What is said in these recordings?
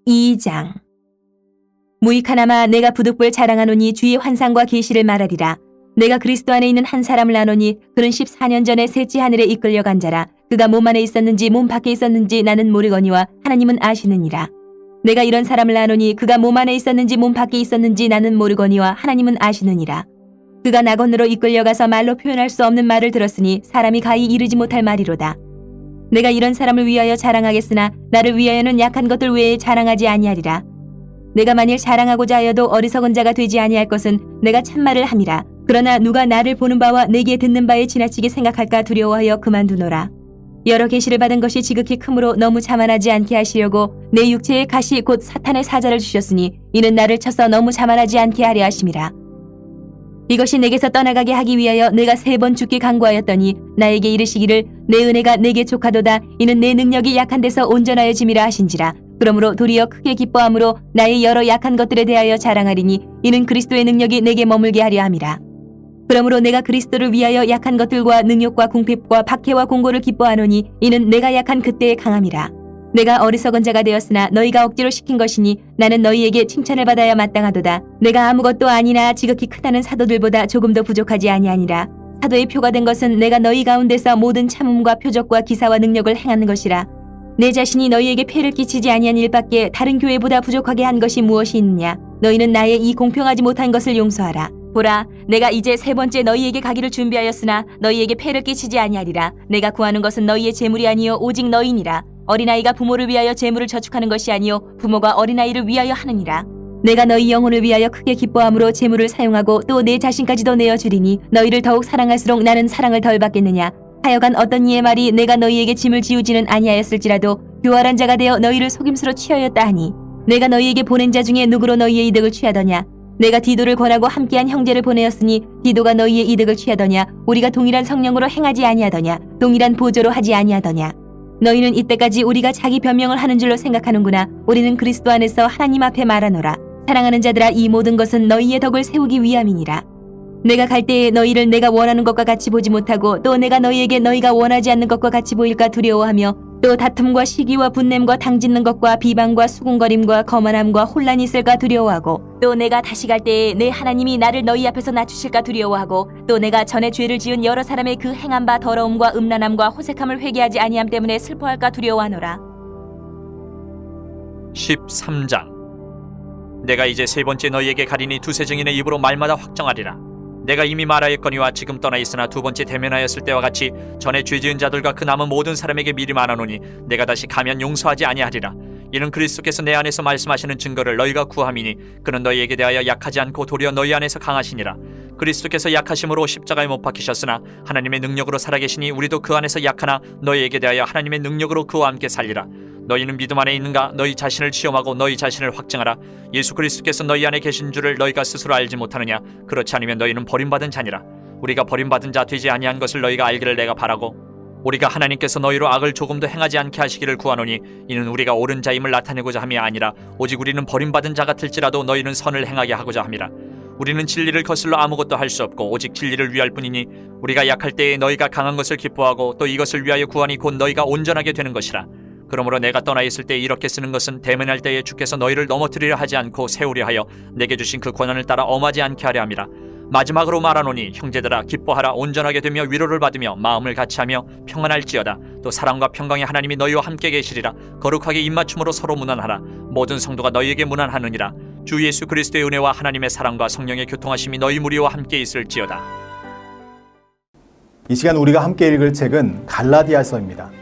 12장. 무익하나마 내가 부득불 자랑하노니 주의 환상과 계시를 말하리라. 내가 그리스도 안에 있는 한 사람을 아노니 그는 14년 전에 셋째 하늘에 이끌려간 자라. 그가 몸 안에 있었는지 몸 밖에 있었는지 나는 모르거니와 하나님은 아시느니라. 내가 이런 사람을 아노니 그가 몸 안에 있었는지 몸 밖에 있었는지 나는 모르거니와 하나님은 아시느니라. 그가 낙원으로 이끌려가서 말로 표현할 수 없는 말을 들었으니 사람이 가히 이르지 못할 말이로다. 내가 이런 사람을 위하여 자랑하겠으나 나를 위하여는 약한 것들 외에 자랑하지 아니하리라. 내가 만일 자랑하고자 하여도 어리석은 자가 되지 아니할 것은 내가 참말을 함이라. 그러나 누가 나를 보는 바와 내게 듣는 바에 지나치게 생각할까 두려워하여 그만두노라. 여러 계시를 받은 것이 지극히 크므로 너무 자만하지 않게 하시려고 내 육체의 가시 곧 사탄의 사자를 주셨으니 이는 나를 쳐서 너무 자만하지 않게 하려 하심이라. 이것이 내게서 떠나가게 하기 위하여 내가 3번 죽게 간구하였더니 나에게 이르시기를 내 은혜가 내게 족하도다. 이는 내 능력이 약한 데서 온전하여 짐이라 하신지라. 그러므로 도리어 크게 기뻐함으로 나의 여러 약한 것들에 대하여 자랑하리니 이는 그리스도의 능력이 내게 머물게 하려 함이라. 그러므로 내가 그리스도를 위하여 약한 것들과 능욕과 궁핍과 박해와 공고를 기뻐하노니 이는 내가 약한 그때의 강함이라. 내가 어리석은 자가 되었으나 너희가 억지로 시킨 것이니 나는 너희에게 칭찬을 받아야 마땅하도다. 내가 아무것도 아니나 지극히 크다는 사도들보다 조금도 부족하지 아니하니라. 사도의 표가 된 것은 내가 너희 가운데서 모든 참음과 표적과 기사와 능력을 행하는 것이라. 내 자신이 너희에게 폐를 끼치지 아니한 일밖에 다른 교회보다 부족하게 한 것이 무엇이 있느냐. 너희는 나의 이 공평하지 못한 것을 용서하라. 보라, 내가 이제 3번째 너희에게 가기를 준비하였으나 너희에게 폐를 끼치지 아니하리라. 내가 구하는 것은 너희의 재물이 아니요 오직 너희니라. 어린아이가 부모를 위하여 재물을 저축하는 것이 아니요 부모가 어린아이를 위하여 하느니라. 내가 너희 영혼을 위하여 크게 기뻐함으로 재물을 사용하고 또 내 자신까지도 내어주리니 너희를 더욱 사랑할수록 나는 사랑을 덜 받겠느냐. 하여간 어떤 이의 말이 내가 너희에게 짐을 지우지는 아니하였을지라도 교활한 자가 되어 너희를 속임수로 취하였다 하니 내가 너희에게 보낸 자 중에 누구로 너희의 이득을 취하더냐. 내가 디도를 권하고 함께한 형제를 보내었으니 디도가 너희의 이득을 취하더냐. 우리가 동일한 성령으로 행하지 아니하더냐. 동일한 보조로 하지 아니하더냐. 너희는 이때까지 우리가 자기 변명을 하는 줄로 생각하는구나. 우리는 그리스도 안에서 하나님 앞에 말하노라. 사랑하는 자들아, 이 모든 것은 너희의 덕을 세우기 위함이니라. 내가 갈 때에 너희를 내가 원하는 것과 같이 보지 못하고 또 내가 너희에게 너희가 원하지 않는 것과 같이 보일까 두려워하며 또 다툼과 시기와 분냄과 당짓는 것과 비방과 수군거림과 거만함과 혼란이 있을까 두려워하고 또 내가 다시 갈 때에 내 하나님이 나를 너희 앞에서 낮추실까 두려워하고 또 내가 전에 죄를 지은 여러 사람의 그 행한 바 더러움과 음란함과 호색함을 회개하지 아니함 때문에 슬퍼할까 두려워하노라. 13장. 내가 이제 3번째 너희에게 가리니 두세 증인의 입으로 말마다 확정하리라. 내가 이미 말하였거니와 지금 떠나 있으나 2번째 대면하였을 때와 같이 전에 죄 지은 자들과 그 남은 모든 사람에게 미리 말하노니 내가 다시 가면 용서하지 아니하리라. 이는 그리스도께서 내 안에서 말씀하시는 증거를 너희가 구함이니 그는 너희에게 대하여 약하지 않고 도리어 너희 안에서 강하시니라. 그리스도께서 약하심으로 십자가에 못 박히셨으나 하나님의 능력으로 살아계시니 우리도 그 안에서 약하나 너희에게 대하여 하나님의 능력으로 그와 함께 살리라. 너희는 믿음 안에 있는가? 너희 자신을 시험하고 너희 자신을 확증하라. 예수 그리스도께서 너희 안에 계신 줄을 너희가 스스로 알지 못하느냐? 그렇지 않으면 너희는 버림받은 자니라. 우리가 버림받은 자 되지 아니한 것을 너희가 알기를 내가 바라고 우리가 하나님께서 너희로 악을 조금도 행하지 않게 하시기를 구하노니 이는 우리가 옳은 자임을 나타내고자 함이 아니라 오직 우리는 버림받은 자 같을지라도 너희는 선을 행하게 하고자 함이라. 우리는 진리를 거슬러 아무것도 할 수 없고 오직 진리를 위할 뿐이니 우리가 약할 때에 너희가 강한 것을 기뻐하고 또 이것을 위하여 구하니 곧 너희가 온전하게 되는 것이라. 그러므로 내가 떠나 있을 때 이렇게 쓰는 것은 대면할 때에 주께서 너희를 넘어뜨리려 하지 않고 세우려 하여 내게 주신 그 권한을 따라 엄하지 않게 하려 함이라. 마지막으로 말하노니 형제들아, 기뻐하라. 온전하게 되며 위로를 받으며 마음을 같이하며 평안할지어다. 또 사랑과 평강의 하나님이 너희와 함께 계시리라. 거룩하게 입맞춤으로 서로 문안하라. 모든 성도가 너희에게 문안하느니라. 주 예수 그리스도의 은혜와 하나님의 사랑과 성령의 교통하심이 너희 무리와 함께 있을지어다. 이 시간 우리가 함께 읽을 책은 갈라디아서입니다.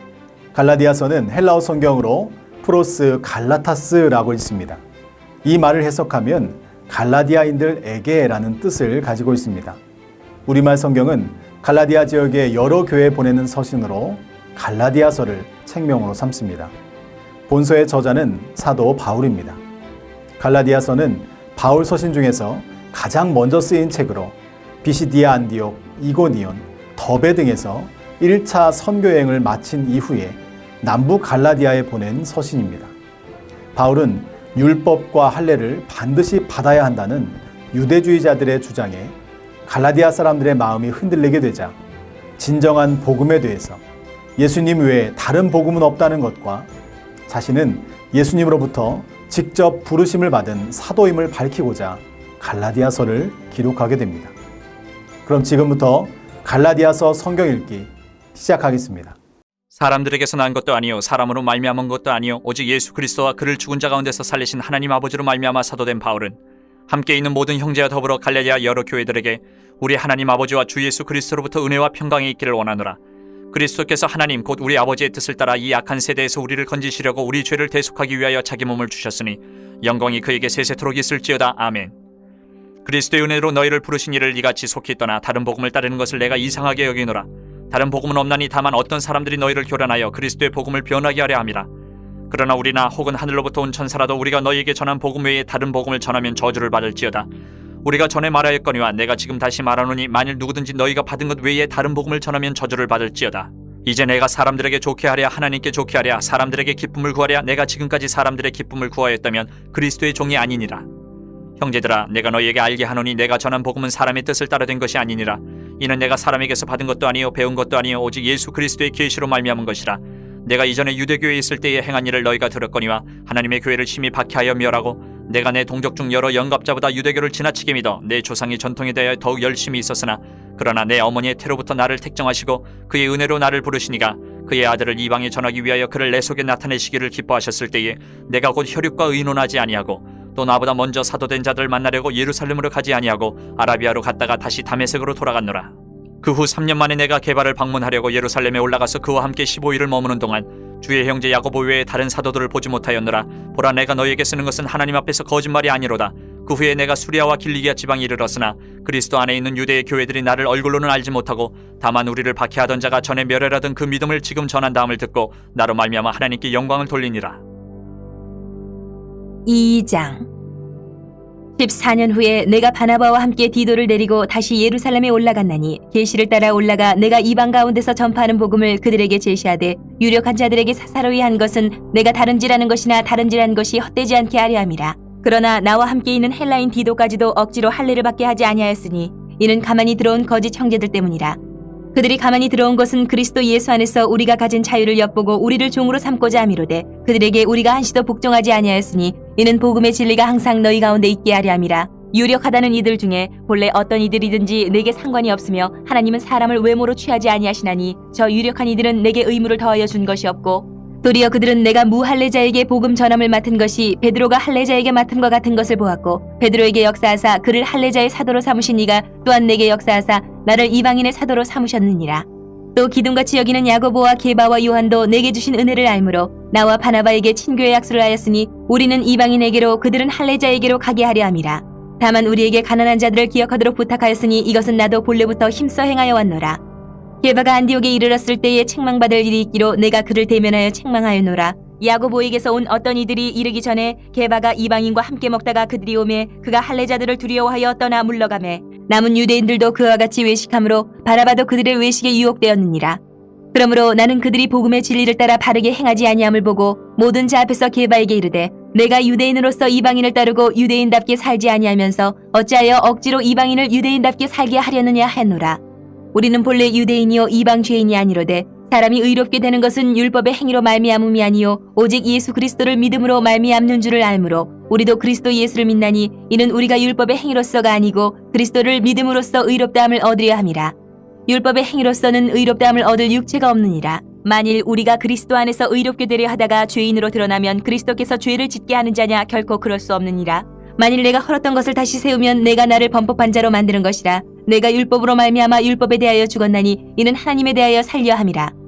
갈라디아서는 헬라어 성경으로 프로스 갈라타스라고 있습니다. 이 말을 해석하면 갈라디아인들에게라는 뜻을 가지고 있습니다. 우리말 성경은 갈라디아 지역의 여러 교회에 보내는 서신으로 갈라디아서를 책명으로 삼습니다. 본서의 저자는 사도 바울입니다. 갈라디아서는 바울 서신 중에서 가장 먼저 쓰인 책으로 비시디아 안디옥, 이고니온, 더베 등에서 1차 선교여행을 마친 이후에 남부 갈라디아에 보낸 서신입니다. 바울은 율법과 할례를 반드시 받아야 한다는 유대주의자들의 주장에 갈라디아 사람들의 마음이 흔들리게 되자 진정한 복음에 대해서 예수님 외에 다른 복음은 없다는 것과 자신은 예수님으로부터 직접 부르심을 받은 사도임을 밝히고자 갈라디아서를 기록하게 됩니다. 그럼 지금부터 갈라디아서 성경 읽기 시작하겠습니다. 사람들에게서 난 것도 아니요 사람으로 말미암은 것도 아니요 오직 예수 그리스도와 그를 죽은 자 가운데서 살리신 하나님 아버지로 말미암아 사도된 바울은 함께 있는 모든 형제와 더불어 갈라디아 여러 교회들에게 우리 하나님 아버지와 주 예수 그리스도로부터 은혜와 평강이 있기를 원하노라. 그리스도께서 하나님 곧 우리 아버지의 뜻을 따라 이 악한 세대에서 우리를 건지시려고 우리 죄를 대속하기 위하여 자기 몸을 주셨으니 영광이 그에게 세세토록 있을지어다. 아멘. 그리스도의 은혜로 너희를 부르신 이를 이같이 속히 떠나 다른 복음을 따르는 것을 내가 이상하게 여기노라. 다른 복음은 없나니 다만 어떤 사람들이 너희를 교란하여 그리스도의 복음을 변하게 하려 함이라. 그러나 우리나 혹은 하늘로부터 온 천사라도 우리가 너희에게 전한 복음 외에 다른 복음을 전하면 저주를 받을지어다. 우리가 전에 말하였거니와 내가 지금 다시 말하노니 만일 누구든지 너희가 받은 것 외에 다른 복음을 전하면 저주를 받을지어다. 이제 내가 사람들에게 좋게 하랴 하나님께 좋게 하랴 사람들에게 기쁨을 구하랴 내가 지금까지 사람들의 기쁨을 구하였다면 그리스도의 종이 아니니라. 형제들아 내가 너희에게 알게 하노니 내가 전한 복음은 사람의 뜻을 따라 된 것이 아니니라. 이는 내가 사람에게서 받은 것도 아니요 배운 것도 아니요 오직 예수 그리스도의 계시로 말미암은 것이라. 내가 이전에 유대교회에 있을 때에 행한 일을 너희가 들었거니와 하나님의 교회를 심히 박해하여 멸하고 내가 내 동족 중 여러 영갑자보다 유대교를 지나치게 믿어 내 조상의 전통에 대하여 더욱 열심히 있었으나 그러나 내 어머니의 태로부터 나를 택정하시고 그의 은혜로 나를 부르시니가 그의 아들을 이방에 전하기 위하여 그를 내 속에 나타내시기를 기뻐하셨을 때에 내가 곧 혈육과 의논하지 아니하고 또 나보다 먼저 사도된 자들을 만나려고 예루살렘으로 가지 아니하고 아라비아로 갔다가 다시 다메섹으로 돌아갔노라. 그 후 3년 만에 내가 게바를 방문하려고 예루살렘에 올라가서 그와 함께 15일을 머무는 동안 주의 형제 야고보 외에 다른 사도들을 보지 못하였노라. 보라 내가 너희에게 쓰는 것은 하나님 앞에서 거짓말이 아니로다. 그 후에 내가 수리아와 길리기아 지방에 이르렀으나 그리스도 안에 있는 유대의 교회들이 나를 얼굴로는 알지 못하고 다만 우리를 박해하던 자가 전에 멸혈하던 그 믿음을 지금 전한다함을 듣고 나로 말미암아 하나님께 영광을 돌리니라. 2장 14년 후에 내가 바나바와 함께 디도를 데리고 다시 예루살렘에 올라갔나니 계시를 따라 올라가 내가 이방 가운데서 전파하는 복음을 그들에게 제시하되 유력한 자들에게 사사로이 한 것은 내가 다른지라는 것이나 다른지라는 것이 헛되지 않게 하려 함이라. 그러나 나와 함께 있는 헬라인 디도까지도 억지로 할례를 받게 하지 아니하였으니 이는 가만히 들어온 거짓 형제들 때문이라. 그들이 가만히 들어온 것은 그리스도 예수 안에서 우리가 가진 자유를 엿보고 우리를 종으로 삼고자 함이로되 그들에게 우리가 한시도 복종하지 아니하였으니 이는 복음의 진리가 항상 너희 가운데 있게 하려 함이라. 유력하다는 이들 중에 본래 어떤 이들이든지 내게 상관이 없으며 하나님은 사람을 외모로 취하지 아니하시나니 저 유력한 이들은 내게 의무를 더하여 준 것이 없고 도리어 그들은 내가 무할례자에게 복음 전함을 맡은 것이 베드로가 할례자에게 맡음과 같은 것을 보았고 베드로에게 역사하사 그를 할례자의 사도로 삼으신 이가 또한 내게 역사하사 나를 이방인의 사도로 삼으셨느니라. 또 기둥같이 여기는 야고보와 게바와 요한도 내게 주신 은혜를 알므로 나와 바나바에게 친교의 약속을 하였으니 우리는 이방인에게로 그들은 할례자에게로 가게 하려 함이라. 다만 우리에게 가난한 자들을 기억하도록 부탁하였으니 이것은 나도 본래부터 힘써 행하여 왔노라. 게바가 안디옥에 이르렀을 때에 책망받을 일이 있기로 내가 그를 대면하여 책망하였노라. 야고보에게서 온 어떤 이들이 이르기 전에 게바가 이방인과 함께 먹다가 그들이 오매 그가 할례자들을 두려워하여 떠나 물러가매 남은 유대인들도 그와 같이 외식함으로 바나바도 그들의 외식에 유혹되었느니라. 그러므로 나는 그들이 복음의 진리를 따라 바르게 행하지 아니함을 보고 모든 자 앞에서 게바에게 이르되 내가 유대인으로서 이방인을 따르고 유대인답게 살지 아니하면서 어찌하여 억지로 이방인을 유대인답게 살게 하려느냐 하노라. 우리는 본래 유대인이요 이방 죄인이 아니로되 사람이 의롭게 되는 것은 율법의 행위로 말미암음이 아니요 오직 예수 그리스도를 믿음으로 말미암는 줄을 알므로 우리도 그리스도 예수를 믿나니 이는 우리가 율법의 행위로서가 아니고 그리스도를 믿음으로써 의롭다함을 얻으려 함이라. 율법의 행위로서는 의롭다함을 얻을 육체가 없느니라. 만일 우리가 그리스도 안에서 의롭게 되려 하다가 죄인으로 드러나면 그리스도께서 죄를 짓게 하는 자냐 결코 그럴 수 없느니라. 만일 내가 헐었던 것을 다시 세우면 내가 나를 범법한 자로 만드는 것이라. 내가 율법으로 말미암아 율법에 대하여 죽었나니 이는 하나님에 대하여 살려 함이라.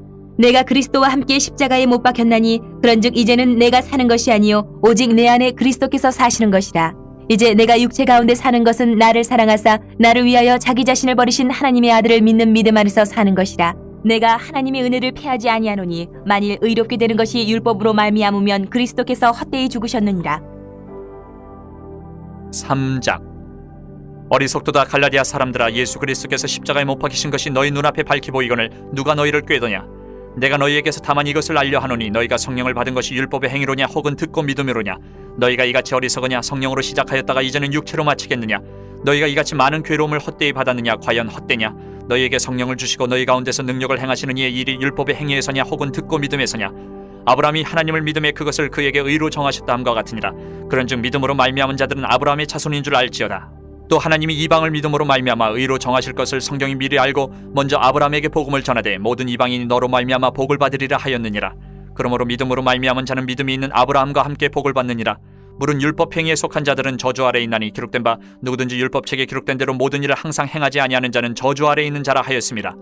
내가 그리스도와 함께 십자가에 못 박혔나니 그런즉 이제는 내가 사는 것이 아니요 오직 내 안에 그리스도께서 사시는 것이라. 이제 내가 육체 가운데 사는 것은 나를 사랑하사 나를 위하여 자기 자신을 버리신 하나님의 아들을 믿는 믿음 안에서 사는 것이라. 내가 하나님의 은혜를 패하지 아니하노니 만일 의롭게 되는 것이 율법으로 말미암으면 그리스도께서 헛되이 죽으셨느니라. 3장 어리석도다 갈라디아 사람들아 예수 그리스도께서 십자가에 못 박히신 것이 너희 눈앞에 밝히 보이거늘 누가 너희를 꾀더냐. 내가 너희에게서 다만 이것을 알려 하노니 너희가 성령을 받은 것이 율법의 행위로냐 혹은 듣고 믿음으로냐. 너희가 이같이 어리석으냐. 성령으로 시작하였다가 이제는 육체로 마치겠느냐. 너희가 이같이 많은 괴로움을 헛되이 받았느냐. 과연 헛되냐. 너희에게 성령을 주시고 너희 가운데서 능력을 행하시는 이의 일이 율법의 행위에서냐 혹은 듣고 믿음에서냐. 아브라함이 하나님을 믿음에 그것을 그에게 의로 정하셨다 함과 같으니라. 그런즉 믿음으로 말미암은 자들은 아브라함의 자손인 줄 알지어다. 또 하나님이 이방을 믿음으로 말미암아 의로 정하실 것을 성경이 미리 알고 먼저 아브라함에게 복음을 전하되 모든 이방인이 너로 말미암아 복을 받으리라 하였느니라. 그러므로 믿음으로 말미암은 자는 믿음이 있는 아브라함과 함께 복을 받느니라. 물은 율법 행위에 속한 자들은 저주 아래에 있나니 기록된 바 누구든지 율법책에 기록된 대로 모든 일을 항상 행하지 아니하는 자는 저주 아래에 있는 자라 하였습니다.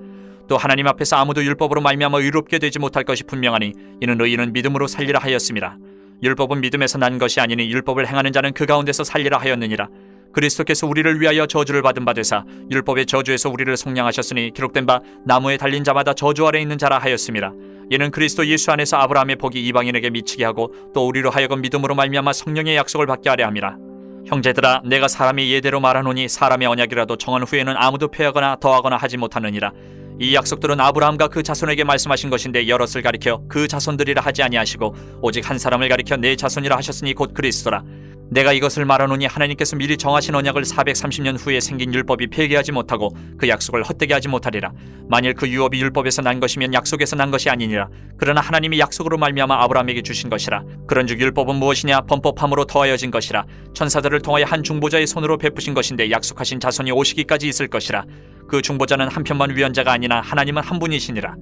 또 하나님 앞에서 아무도 율법으로 말미암아 의롭게 되지 못할 것이 분명하니 이는 의인은 믿음으로 살리라 하였습니다. 율법은 믿음에서 난 것이 아니니 율법을 행하는 자는 그 가운데서 살리라 하였느니라. 그리스도께서 우리를 위하여 저주를 받은 바 되사 율법의 저주에서 우리를 속량하셨으니 기록된 바 나무에 달린 자마다 저주 아래 있는 자라 하였습니다. 이는 그리스도 예수 안에서 아브라함의 복이 이방인에게 미치게 하고 또 우리로 하여금 믿음으로 말미암아 성령의 약속을 받게 하려 함이라. 형제들아, 내가 사람의 예대로 말하노니 사람의 언약이라도 정한 후에는 아무도 폐하거나 더하거나 하지 못하느니라. 이 약속들은 아브라함과 그 자손에게 말씀하신 것인데 여럿을 가리켜 그 자손들이라 하지 아니하시고 오직 한 사람을 가리켜 내 자손이라 하셨으니 곧 그리스도라. 내가 이것을 말하노니 하나님께서 미리 정하신 언약을 430년 후에 생긴 율법이 폐기하지 못하고 그 약속을 헛되게 하지 못하리라. 만일 그 유업이 율법에서 난 것이면 약속에서 난 것이 아니니라. 그러나 하나님이 약속으로 말미암아 아브라함에게 주신 것이라. 그런즉 율법은 무엇이냐? 범법함으로 더하여진 것이라. 천사들을 통하여 한 중보자의 손으로 베푸신 것인데 약속하신 자손이 오시기까지 있을 것이라. 그 중보자는 한편만 위헌자가 아니나 하나님은 한 분이시니라.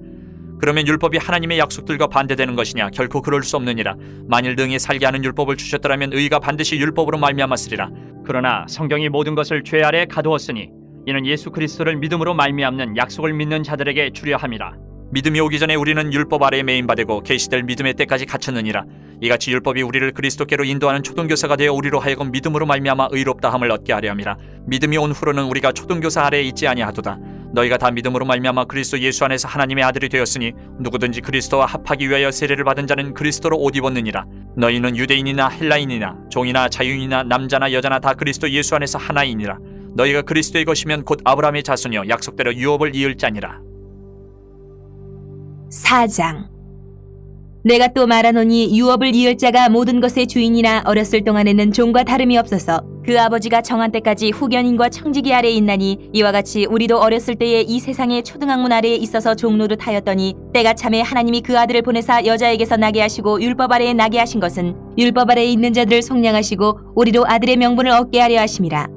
그러면 율법이 하나님의 약속들과 반대되는 것이냐? 결코 그럴 수 없느니라. 만일 능히 살게 하는 율법을 주셨더라면 의가 반드시 율법으로 말미암았으리라. 그러나 성경이 모든 것을 죄 아래 가두었으니 이는 예수 그리스도를 믿음으로 말미암는 약속을 믿는 자들에게 주려 함이라. 믿음이 오기 전에 우리는 율법 아래에 매인받고 계시될 믿음의 때까지 갇혔느니라. 이같이 율법이 우리를 그리스도께로 인도하는 초등교사가 되어 우리로 하여금 믿음으로 말미암아 의롭다함을 얻게 하려 함이라. 믿음이 온 후로는 우리가 초등교사 아래에 있지 아니하도다. 너희가 다 믿음으로 말미암아 그리스도 예수 안에서 하나님의 아들이 되었으니 누구든지 그리스도와 합하기 위하여 세례를 받은 자는 그리스도로 옷 입었느니라. 너희는 유대인이나 헬라인이나 종이나 자유인이나 남자나 여자나 다 그리스도 예수 안에서 하나이니라. 너희가 그리스도의 것이면 곧 아브라함의 자손이여 약속대로 유업을 이을 자니라. 4장. 내가 또 말하노니 유업을 이을 자가 모든 것의 주인이나 어렸을 동안에는 종과 다름이 없어서 그 아버지가 정한 때까지 후견인과 청지기 아래에 있나니 이와 같이 우리도 어렸을 때에 이 세상의 초등학문 아래에 있어서 종노릇하였더니 때가 참에 하나님이 그 아들을 보내사 여자에게서 나게 하시고 율법 아래에 나게 하신 것은 율법 아래에 있는 자들을 속량하시고 우리로 아들의 명분을 얻게 하려 하심이라.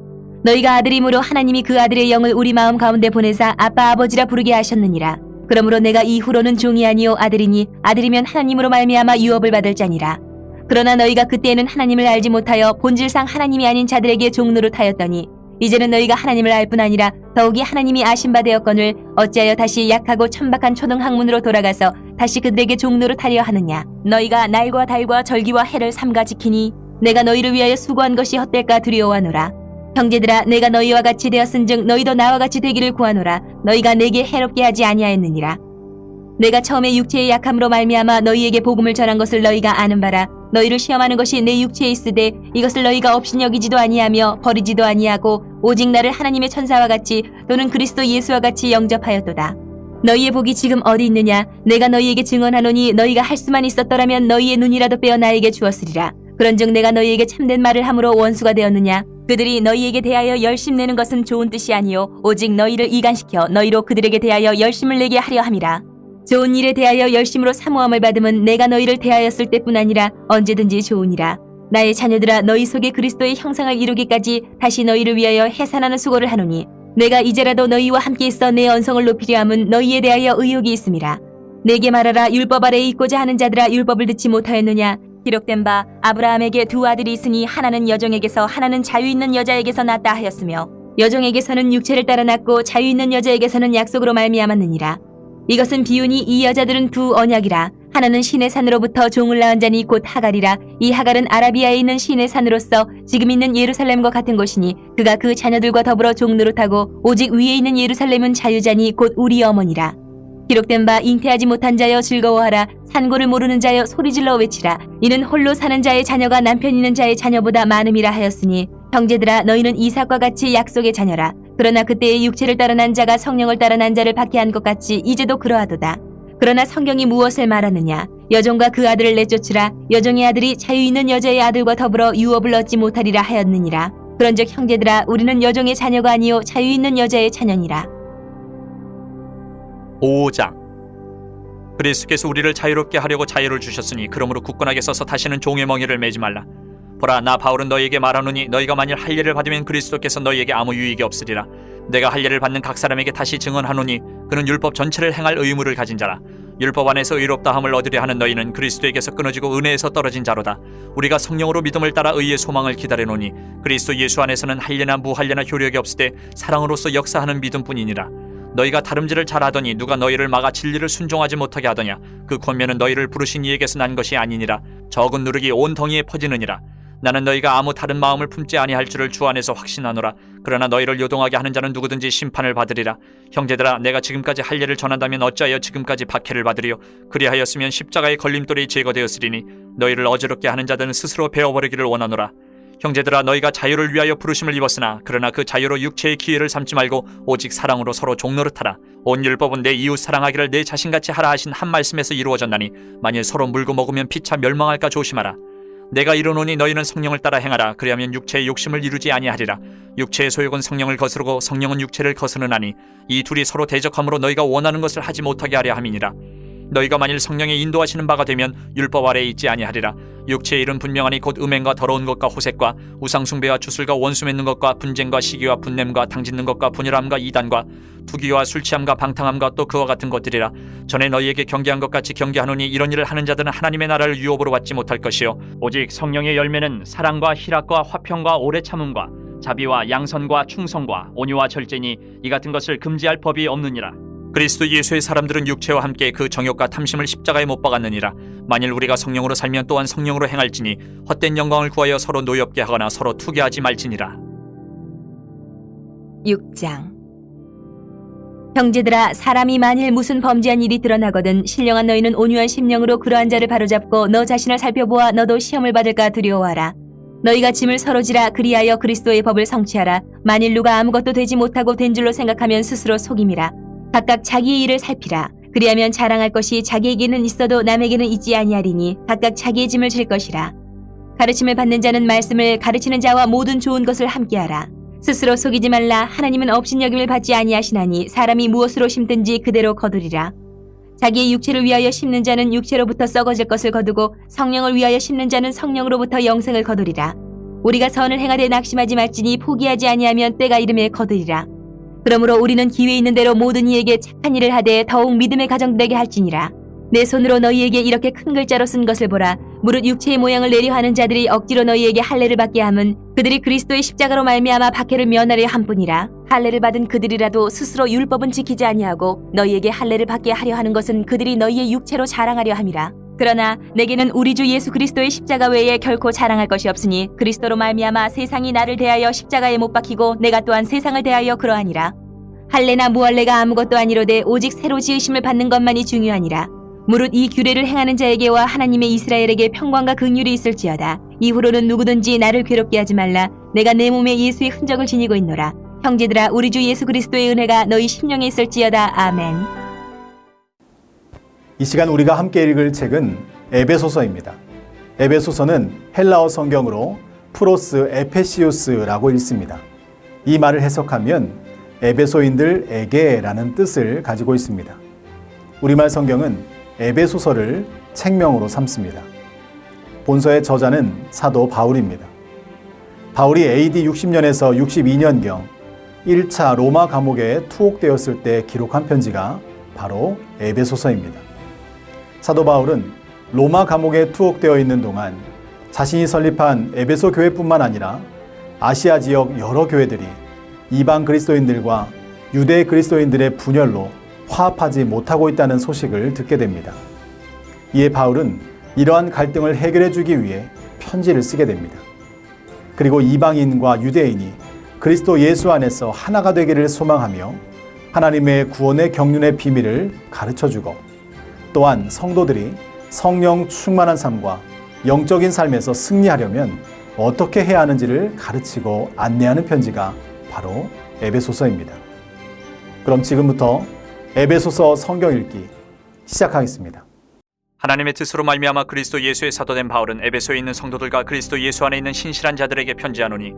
너희가 아들이므로 하나님이 그 아들의 영을 우리 마음 가운데 보내사 아빠 아버지라 부르게 하셨느니라. 그러므로 내가 이후로는 종이 아니요 아들이니 아들이면 하나님으로 말미암아 유업을 받을 자니라. 그러나 너희가 그때에는 하나님을 알지 못하여 본질상 하나님이 아닌 자들에게 종노릇하였더니 이제는 너희가 하나님을 알 뿐 아니라 더욱이 하나님이 아신 바 되었거늘 어찌하여 다시 약하고 천박한 초등학문으로 돌아가서 다시 그들에게 종노릇하려 하느냐. 너희가 날과 달과 절기와 해를 삼가 지키니 내가 너희를 위하여 수고한 것이 헛될까 두려워하노라. 형제들아, 내가 너희와 같이 되었은즉 너희도 나와 같이 되기를 구하노라. 너희가 내게 해롭게 하지 아니하였느니라. 내가 처음에 육체의 약함으로 말미암아 너희에게 복음을 전한 것을 너희가 아는 바라. 너희를 시험하는 것이 내 육체에 있으되 이것을 너희가 업신여기지도 아니하며 버리지도 아니하고 오직 나를 하나님의 천사와 같이 또는 그리스도 예수와 같이 영접하였도다. 너희의 복이 지금 어디 있느냐? 내가 너희에게 증언하노니 너희가 할 수만 있었더라면 너희의 눈이라도 빼어 나에게 주었으리라. 그런즉 내가 너희에게 참된 말을 함으로 원수가 되었느냐? 그들이 너희에게 대하여 열심내는 것은 좋은 뜻이 아니요 오직 너희를 이간시켜 너희로 그들에게 대하여 열심을 내게 하려 함이라. 좋은 일에 대하여 열심으로 사모함을 받음은 내가 너희를 대하였을 때뿐 아니라 언제든지 좋으니라. 나의 자녀들아, 너희 속에 그리스도의 형상을 이루기까지 다시 너희를 위하여 해산하는 수고를 하노니 내가 이제라도 너희와 함께 있어 내 언성을 높이려 함은 너희에 대하여 의욕이 있음이라. 내게 말하라. 율법 아래에 있고자 하는 자들아, 율법을 듣지 못하였느냐? 기록된 바 아브라함에게 두 아들이 있으니 하나는 여종에게서 하나는 자유 있는 여자에게서 낳았다 하였으며 여종에게서는 육체를 따라 낳고 자유 있는 여자에게서는 약속으로 말미암았느니라. 이것은 비유니 이 여자들은 두 언약이라. 하나는 신의 산으로부터 종을 낳은 자니 곧 하갈이라. 이 하갈은 아라비아에 있는 신의 산으로서 지금 있는 예루살렘과 같은 곳이니 그가 그 자녀들과 더불어 종노릇하고 오직 위에 있는 예루살렘은 자유자니 곧 우리 어머니라. 기록된 바 잉태하지 못한 자여 즐거워하라. 산고를 모르는 자여 소리질러 외치라. 이는 홀로 사는 자의 자녀가 남편 있는 자의 자녀보다 많음이라 하였으니 형제들아, 너희는 이삭과 같이 약속의 자녀라. 그러나 그때의 육체를 따라 난 자가 성령을 따라 난 자를 박해한 것 같이 이제도 그러하도다. 그러나 성경이 무엇을 말하느냐? 여종과 그 아들을 내쫓으라. 여종의 아들이 자유 있는 여자의 아들과 더불어 유업을 얻지 못하리라 하였느니라. 그런즉 형제들아, 우리는 여종의 자녀가 아니요 자유 있는 여자의 자녀니라. 5장. 그리스도께서 우리를 자유롭게 하려고 자유를 주셨으니 그러므로 굳건하게 서서 다시는 종의 멍에를 매지 말라. 보라, 나 바울은 너희에게 말하노니 너희가 만일 할례를 받으면 그리스도께서 너희에게 아무 유익이 없으리라. 내가 할례를 받는 각 사람에게 다시 증언하노니 그는 율법 전체를 행할 의무를 가진 자라. 율법 안에서 의롭다함을 얻으려 하는 너희는 그리스도에게서 끊어지고 은혜에서 떨어진 자로다. 우리가 성령으로 믿음을 따라 의의 소망을 기다리노니 그리스도 예수 안에서는 할례나 무할례나 효력이 없으되 사랑으로서 역사하는 믿음뿐이니라. 너희가 다름질을 잘하더니 누가 너희를 막아 진리를 순종하지 못하게 하더냐. 그 권면은 너희를 부르신 이에게서 난 것이 아니니라. 적은 누룩이 온 덩이에 퍼지느니라. 나는 너희가 아무 다른 마음을 품지 아니할 줄을 주 안에서 확신하노라. 그러나 너희를 요동하게 하는 자는 누구든지 심판을 받으리라. 형제들아, 내가 지금까지 할례를 전한다면 어찌하여 지금까지 박해를 받으리요. 그리하였으면 십자가의 걸림돌이 제거되었으리니 너희를 어지럽게 하는 자들은 스스로 베어버리기를 원하노라. 형제들아, 너희가 자유를 위하여 부르심을 입었으나 그러나 그 자유로 육체의 기회를 삼지 말고 오직 사랑으로 서로 종노릇하라. 온 율법은 내 이웃 사랑하기를 내 자신같이 하라 하신 한 말씀에서 이루어졌나니 만일 서로 물고 먹으면 피차 멸망할까 조심하라. 내가 이르노니 너희는 성령을 따라 행하라. 그리하면 육체의 욕심을 이루지 아니하리라. 육체의 소욕은 성령을 거스르고 성령은 육체를 거스르나니 이 둘이 서로 대적함으로 너희가 원하는 것을 하지 못하게 하려 함이니라. 너희가 만일 성령의 인도하시는 바가 되면 율법 아래에 있지 아니하리라. 육체의 일은 분명하니 곧 음행과 더러운 것과 호색과 우상숭배와 주술과 원수 맺는 것과 분쟁과 시기와 분냄과 당짓는 것과 분열함과 이단과 투기와 술취함과 방탕함과 또 그와 같은 것들이라. 전에 너희에게 경계한 것 같이 경계하노니 이런 일을 하는 자들은 하나님의 나라를 유업으로 받지 못할 것이요 오직 성령의 열매는 사랑과 희락과 화평과 오래 참음과 자비와 양선과 충성과 온유와 절제니 이 같은 것을 금지할 법이 없느니라. 그리스도 예수의 사람들은 육체와 함께 그 정욕과 탐심을 십자가에 못 박았느니라. 만일 우리가 성령으로 살면 또한 성령으로 행할지니 헛된 영광을 구하여 서로 노엽게 하거나 서로 투기하지 말지니라. 6장. 형제들아, 사람이 만일 무슨 범죄한 일이 드러나거든 신령한 너희는 온유한 심령으로 그러한 자를 바로잡고 너 자신을 살펴보아 너도 시험을 받을까 두려워하라. 너희가 짐을 서로 지라. 그리하여 그리스도의 법을 성취하라. 만일 누가 아무것도 되지 못하고 된 줄로 생각하면 스스로 속임이라. 각각 자기의 일을 살피라. 그리하면 자랑할 것이 자기에게는 있어도 남에게는 있지 아니하리니 각각 자기의 짐을 질 것이라. 가르침을 받는 자는 말씀을, 가르치는 자와 모든 좋은 것을 함께하라. 스스로 속이지 말라. 하나님은 업신여김을 받지 아니하시나니 사람이 무엇으로 심든지 그대로 거두리라. 자기의 육체를 위하여 심는 자는 육체로부터 썩어질 것을 거두고 성령을 위하여 심는 자는 성령으로부터 영생을 거두리라. 우리가 선을 행하되 낙심하지 말지니 포기하지 아니하면 때가 이름에 거두리라. 그러므로 우리는 기회 있는 대로 모든 이에게 착한 일을 하되 더욱 믿음의 가정되게 할지니라. 내 손으로 너희에게 이렇게 큰 글자로 쓴 것을 보라. 무릇 육체의 모양을 내려 하는 자들이 억지로 너희에게 할례를 받게 함은 그들이 그리스도의 십자가로 말미암아 박해를 면하려 함뿐이라. 할례를 받은 그들이라도 스스로 율법은 지키지 아니하고 너희에게 할례를 받게 하려 하는 것은 그들이 너희의 육체로 자랑하려 함이라. 그러나 내게는 우리 주 예수 그리스도의 십자가 외에 결코 자랑할 것이 없으니 그리스도로 말미암아 세상이 나를 대하여 십자가에 못 박히고 내가 또한 세상을 대하여 그러하니라. 할례나 무할례가 아무것도 아니로되 오직 새로 지으심을 받는 것만이 중요하니라. 무릇 이 규례를 행하는 자에게와 하나님의 이스라엘에게 평강과 긍휼이 있을지어다. 이후로는 누구든지 나를 괴롭게 하지 말라. 내가 내 몸에 예수의 흔적을 지니고 있노라. 형제들아, 우리 주 예수 그리스도의 은혜가 너희 심령에 있을지어다. 아멘. 이 시간 우리가 함께 읽을 책은 에베소서입니다. 에베소서는 헬라어 성경으로 프로스 에페시우스라고 읽습니다. 이 말을 해석하면 에베소인들에게라는 뜻을 가지고 있습니다. 우리말 성경은 에베소서를 책명으로 삼습니다. 본서의 저자는 사도 바울입니다. 바울이 AD 60년에서 62년경 1차 로마 감옥에 투옥되었을 때 기록한 편지가 바로 에베소서입니다. 사도 바울은 로마 감옥에 투옥되어 있는 동안 자신이 설립한 에베소 교회뿐만 아니라 아시아 지역 여러 교회들이 이방 그리스도인들과 유대 그리스도인들의 분열로 화합하지 못하고 있다는 소식을 듣게 됩니다. 이에 바울은 이러한 갈등을 해결해 주기 위해 편지를 쓰게 됩니다. 그리고 이방인과 유대인이 그리스도 예수 안에서 하나가 되기를 소망하며 하나님의 구원의 경륜의 비밀을 가르쳐주고 또한 성도들이 성령 충만한 삶과 영적인 삶에서 승리하려면 어떻게 해야 하는지를 가르치고 안내하는 편지가 바로 에베소서입니다. 그럼 지금부터 에베소서 성경 읽기 시작하겠습니다. 하나님의 뜻으로 말미암아 그리스도 예수의 사도된 바울은 에베소에 있는 성도들과 그리스도 예수 안에 있는 신실한 자들에게 편지하노니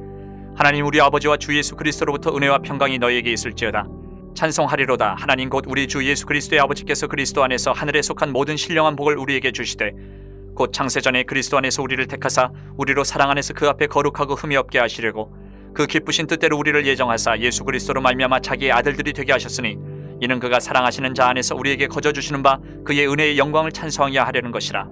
하나님 우리 아버지와 주 예수 그리스도로부터 은혜와 평강이 너희에게 있을지어다. 찬송하리로다. 하나님 곧 우리 주 예수 그리스도의 아버지께서 그리스도 안에서 하늘에 속한 모든 신령한 복을 우리에게 주시되 곧 창세전에 그리스도 안에서 우리를 택하사 우리로 사랑 안에서 그 앞에 거룩하고 흠이 없게 하시려고 그 기쁘신 뜻대로 우리를 예정하사 예수 그리스도로 말미암아 자기의 아들들이 되게 하셨으니 이는 그가 사랑하시는 자 안에서 우리에게 거저 주시는 바 그의 은혜의 영광을 찬송하게 하려는 것이라.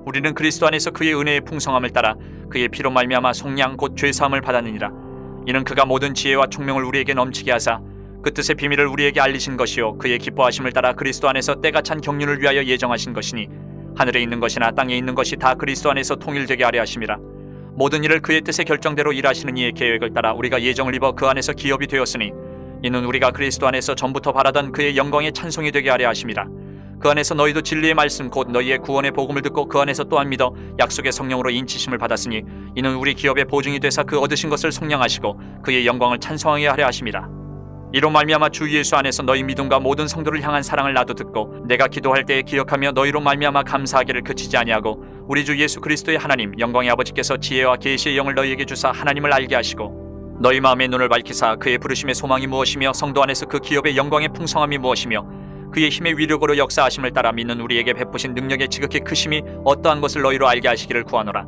우리는 그리스도 안에서 그의 은혜의 풍성함을 따라 그의 피로 말미암아 속량 곧 죄사함을 받았느니라. 이는 그가 모든 지혜와 총명을 우리에게 넘치게 하사 그 뜻의 비밀을 우리에게 알리신 것이요 그의 기뻐하심을 따라 그리스도 안에서 때가 찬 경륜을 위하여 예정하신 것이니 하늘에 있는 것이나 땅에 있는 것이 다 그리스도 안에서 통일되게 하려 하심이라. 모든 일을 그의 뜻의 결정대로 일하시는 이의 계획을 따라 우리가 예정을 입어 그 안에서 기업이 되었으니 이는 우리가 그리스도 안에서 전부터 바라던 그의 영광의 찬송이 되게 하려 하심이라. 그 안에서 너희도 진리의 말씀 곧 너희의 구원의 복음을 듣고 그 안에서 또한 믿어 약속의 성령으로 인치심을 받았으니 이는 우리 기업의 보증이 되사 그 얻으신 것을 속량하시고 그의 영광을 찬송하게 하려 하심이라. 이로 말미암아 주 예수 안에서 너희 믿음과 모든 성도를 향한 사랑을 나도 듣고 내가 기도할 때에 기억하며 너희로 말미암아 감사하기를 그치지 아니하고 우리 주 예수 그리스도의 하나님 영광의 아버지께서 지혜와 계시의 영을 너희에게 주사 하나님을 알게 하시고 너희 마음의 눈을 밝히사 그의 부르심의 소망이 무엇이며 성도 안에서 그 기업의 영광의 풍성함이 무엇이며 그의 힘의 위력으로 역사하심을 따라 믿는 우리에게 베푸신 능력의 지극히 크심이 어떠한 것을 너희로 알게 하시기를 구하노라.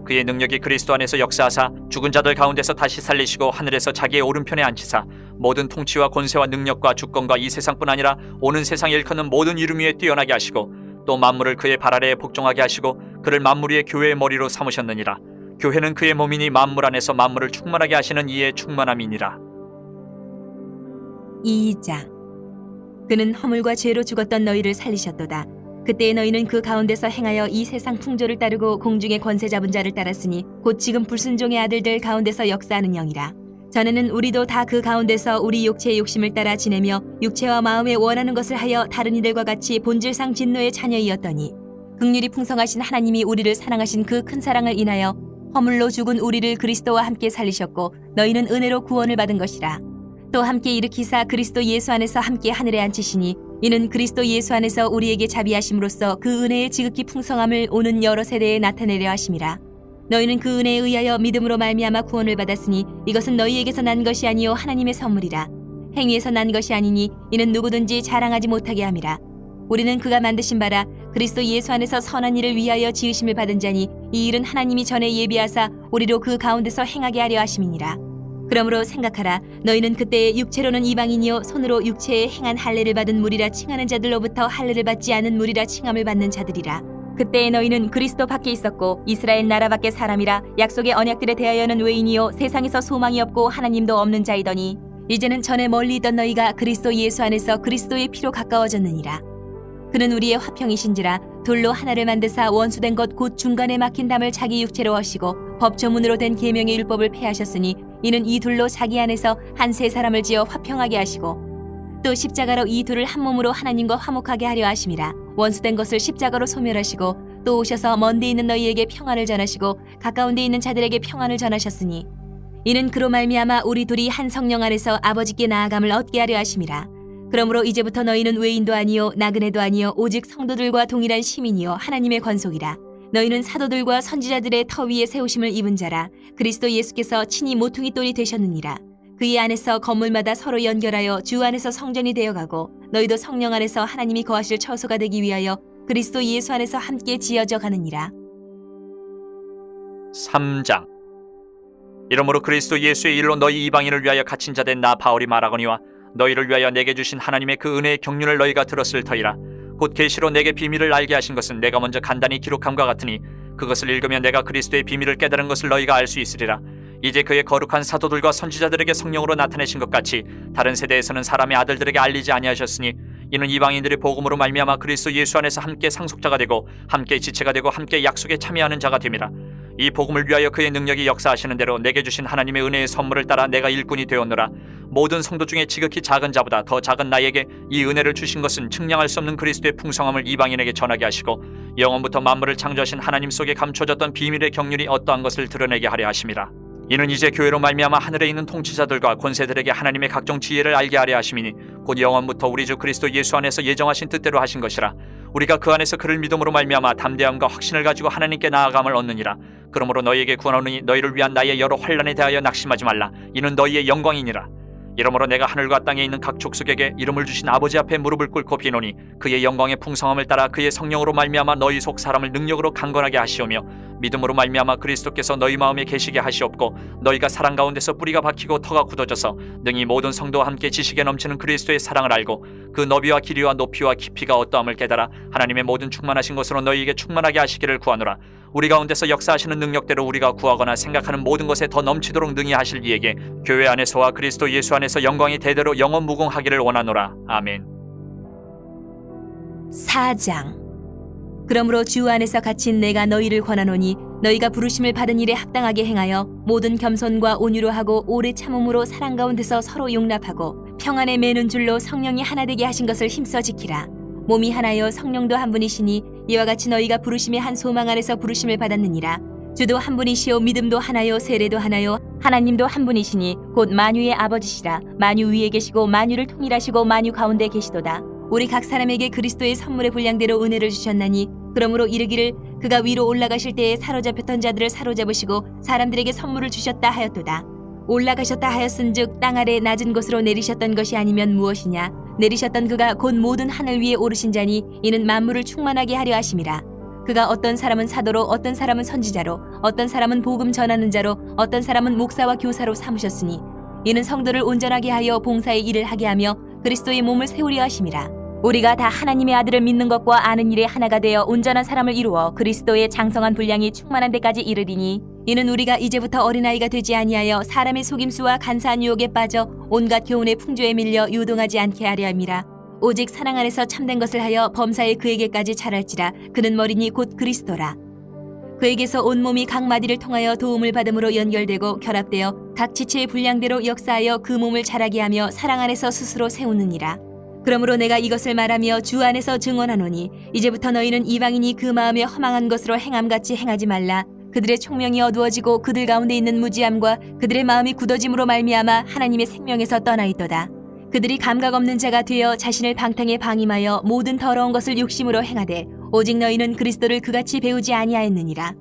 그의 능력이 그리스도 안에서 역사하사 죽은 자들 가운데서 다시 살리시고 하늘에서 자기의 오른편에 앉히사 모든 통치와 권세와 능력과 주권과 이 세상뿐 아니라 오는 세상에 일컫는 모든 이름 위에 뛰어나게 하시고 또 만물을 그의 발 아래에 복종하게 하시고 그를 만물 위의 교회의 머리로 삼으셨느니라. 교회는 그의 몸이니 만물 안에서 만물을 충만하게 하시는 이의 충만함이니라. 2장. 그는 허물과 죄로 죽었던 너희를 살리셨도다. 그때 너희는 그 가운데서 행하여 이 세상 풍조를 따르고 공중의 권세 잡은 자를 따랐으니 곧 지금 불순종의 아들들 가운데서 역사하는 영이라. 전에는 우리도 다 그 가운데서 우리 육체의 욕심을 따라 지내며 육체와 마음에 원하는 것을 하여 다른 이들과 같이 본질상 진노의 자녀이었더니 긍휼이 풍성하신 하나님이 우리를 사랑하신 그 큰 사랑을 인하여 허물로 죽은 우리를 그리스도와 함께 살리셨고 너희는 은혜로 구원을 받은 것이라. 또 함께 일으키사 그리스도 예수 안에서 함께 하늘에 앉히시니 이는 그리스도 예수 안에서 우리에게 자비하심으로써 그 은혜의 지극히 풍성함을 오는 여러 세대에 나타내려 하심이라. 너희는 그 은혜에 의하여 믿음으로 말미암아 구원을 받았으니 이것은 너희에게서 난 것이 아니요 하나님의 선물이라. 행위에서 난 것이 아니니 이는 누구든지 자랑하지 못하게 함이라. 우리는 그가 만드신 바라 그리스도 예수 안에서 선한 일을 위하여 지으심을 받은 자니 이 일은 하나님이 전에 예비하사 우리로 그 가운데서 행하게 하려 하심이니라. 그러므로 생각하라. 너희는 그때에 육체로는 이방인이요 손으로 육체에 행한 할례를 받은 무리라 칭하는 자들로부터 할례를 받지 않은 무리라 칭함을 받는 자들이라. 그때에 너희는 그리스도 밖에 있었고 이스라엘 나라 밖의 사람이라 약속의 언약들에 대하여는 외인이요 세상에서 소망이 없고 하나님도 없는 자이더니 이제는 전에 멀리 있던 너희가 그리스도 예수 안에서 그리스도의 피로 가까워졌느니라. 그는 우리의 화평이신지라 돌로 하나를 만드사 원수된 것 곧 중간에 막힌 담을 자기 육체로 하시고 법조문으로 된 계명의 율법을 폐하셨으니 이는 이 둘로 자기 안에서 한 세 사람을 지어 화평하게 하시고 또 십자가로 이 둘을 한 몸으로 하나님과 화목하게 하려 하심이라. 원수된 것을 십자가로 소멸하시고 또 오셔서 먼 데 있는 너희에게 평안을 전하시고 가까운 데 있는 자들에게 평안을 전하셨으니 이는 그로 말미암아 우리 둘이 한 성령 안에서 아버지께 나아감을 얻게 하려 하심이라. 그러므로 이제부터 너희는 외인도 아니요 나그네도 아니요 오직 성도들과 동일한 시민이요 하나님의 권속이라. 너희는 사도들과 선지자들의 터 위에 세우심을 입은 자라. 그리스도 예수께서 친히 모퉁이 돌이 되셨느니라. 그의 안에서 건물마다 서로 연결하여 주 안에서 성전이 되어가고 너희도 성령 안에서 하나님이 거하실 처소가 되기 위하여 그리스도 예수 안에서 함께 지어져 가느니라. 3장. 이러므로 그리스도 예수의 일로 너희 이방인을 위하여 갇힌 자 된 나 바울이 말하거니와 너희를 위하여 내게 주신 하나님의 그 은혜의 경륜을 너희가 들었을 터이라. 곧 계시로 내게 비밀을 알게 하신 것은 내가 먼저 간단히 기록함과 같으니 그것을 읽으면 내가 그리스도의 비밀을 깨달은 것을 너희가 알 수 있으리라. 이제 그의 거룩한 사도들과 선지자들에게 성령으로 나타내신 것 같이 다른 세대에서는 사람의 아들들에게 알리지 아니하셨으니 이는 이방인들이 복음으로 말미암아 그리스도 예수 안에서 함께 상속자가 되고 함께 지체가 되고 함께 약속에 참여하는 자가 됨이라. 이 복음을 위하여 그의 능력이 역사하시는 대로 내게 주신 하나님의 은혜의 선물을 따라 내가 일꾼이 되었노라. 모든 성도 중에 지극히 작은 자보다 더 작은 나에게 이 은혜를 주신 것은 측량할 수 없는 그리스도의 풍성함을 이방인에게 전하게 하시고 영원부터 만물을 창조하신 하나님 속에 감춰졌던 비밀의 경륜이 어떠한 것을 드러내게 하려 하심이라. 이는 이제 교회로 말미암아 하늘에 있는 통치자들과 권세들에게 하나님의 각종 지혜를 알게 하려 하심이니 곧 영원부터 우리 주 그리스도 예수 안에서 예정하신 뜻대로 하신 것이라. 우리가 그 안에서 그를 믿음으로 말미암아 담대함과 확신을 가지고 하나님께 나아감을 얻느니라. 그러므로 너희에게 구하노니 너희를 위한 나의 여러 환난에 대하여 낙심하지 말라. 이는 너희의 영광이니라. 이러므로 내가 하늘과 땅에 있는 각 족속에게 이름을 주신 아버지 앞에 무릎을 꿇고 비노니 그의 영광의 풍성함을 따라 그의 성령으로 말미암아 너희 속 사람을 능력으로 강건하게 하시오며 믿음으로 말미암아 그리스도께서 너희 마음에 계시게 하시옵고 너희가 사랑 가운데서 뿌리가 박히고 터가 굳어져서 능히 모든 성도와 함께 지식에 넘치는 그리스도의 사랑을 알고 그 너비와 길이와 높이와 깊이가 어떠함을 깨달아 하나님의 모든 충만하신 것으로 너희에게 충만하게 하시기를 구하노라. 우리 가운데서 역사하시는 능력대로 우리가 구하거나 생각하는 모든 것에 더 넘치도록 능히 하실 이에게 교회 안에서와 그리스도 예수 안에서 영광이 대대로 영원 무궁하기를 원하노라. 아멘. 4장. 그러므로 주 안에서 갇힌 내가 너희를 권하노니 너희가 부르심을 받은 일에 합당하게 행하여 모든 겸손과 온유로 하고 오래 참음으로 사랑 가운데서 서로 용납하고 평안에 매는 줄로 성령이 하나 되게 하신 것을 힘써 지키라. 몸이 하나여 성령도 한 분이시니 이와 같이 너희가 부르심의 한 소망 안에서 부르심을 받았느니라. 주도 한 분이시요 믿음도 하나요 세례도 하나요 하나님도 한 분이시니 곧 만유의 아버지시라. 만유 위에 계시고 만유를 통일하시고 만유 가운데 계시도다. 우리 각 사람에게 그리스도의 선물의 분량대로 은혜를 주셨나니 그러므로 이르기를 그가 위로 올라가실 때에 사로잡혔던 자들을 사로잡으시고 사람들에게 선물을 주셨다 하였도다. 올라가셨다 하였은즉 땅 아래 낮은 곳으로 내리셨던 것이 아니면 무엇이냐. 내리셨던 그가 곧 모든 하늘 위에 오르신 자니 이는 만물을 충만하게 하려 하심이라. 그가 어떤 사람은 사도로 어떤 사람은 선지자로 어떤 사람은 복음 전하는 자로 어떤 사람은 목사와 교사로 삼으셨으니 이는 성도를 온전하게 하여 봉사의 일을 하게 하며 그리스도의 몸을 세우려 하심이라. 우리가 다 하나님의 아들을 믿는 것과 아는 일에 하나가 되어 온전한 사람을 이루어 그리스도의 장성한 분량이 충만한 데까지 이르리니 이는 우리가 이제부터 어린아이가 되지 아니하여 사람의 속임수와 간사한 유혹에 빠져 온갖 교훈의 풍조에 밀려 유동하지 않게 하려 함이라. 오직 사랑 안에서 참된 것을 하여 범사에 그에게까지 자랄지라. 그는 머리니 곧 그리스도라. 그에게서 온 몸이 각 마디를 통하여 도움을 받음으로 연결되고 결합되어 각 지체의 분량대로 역사하여 그 몸을 자라게 하며 사랑 안에서 스스로 세우느니라. 그러므로 내가 이것을 말하며 주 안에서 증언하노니 이제부터 너희는 이방인이 그 마음에 허망한 것으로 행함같이 행하지 말라. 그들의 총명이 어두워지고 그들 가운데 있는 무지함과 그들의 마음이 굳어짐으로 말미암아 하나님의 생명에서 떠나 있도다. 그들이 감각 없는 자가 되어 자신을 방탕에 방임하여 모든 더러운 것을 욕심으로 행하되 오직 너희는 그리스도를 그같이 배우지 아니하였느니라.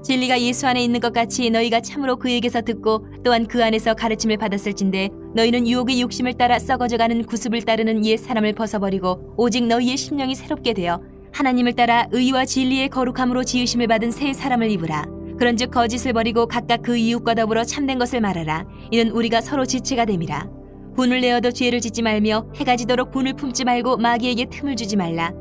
진리가 예수 안에 있는 것 같이 너희가 참으로 그에게서 듣고 또한 그 안에서 가르침을 받았을진데 너희는 유혹의 욕심을 따라 썩어져가는 구습을 따르는 옛 사람을 벗어버리고 오직 너희의 심령이 새롭게 되어 하나님을 따라 의와 진리의 거룩함으로 지으심을 받은 새 사람을 입으라. 그런즉 거짓을 버리고 각각 그 이웃과 더불어 참된 것을 말하라. 이는 우리가 서로 지체가 됨이라. 분을 내어도 죄를 짓지 말며 해가 지도록 분을 품지 말고 마귀에게 틈을 주지 말라.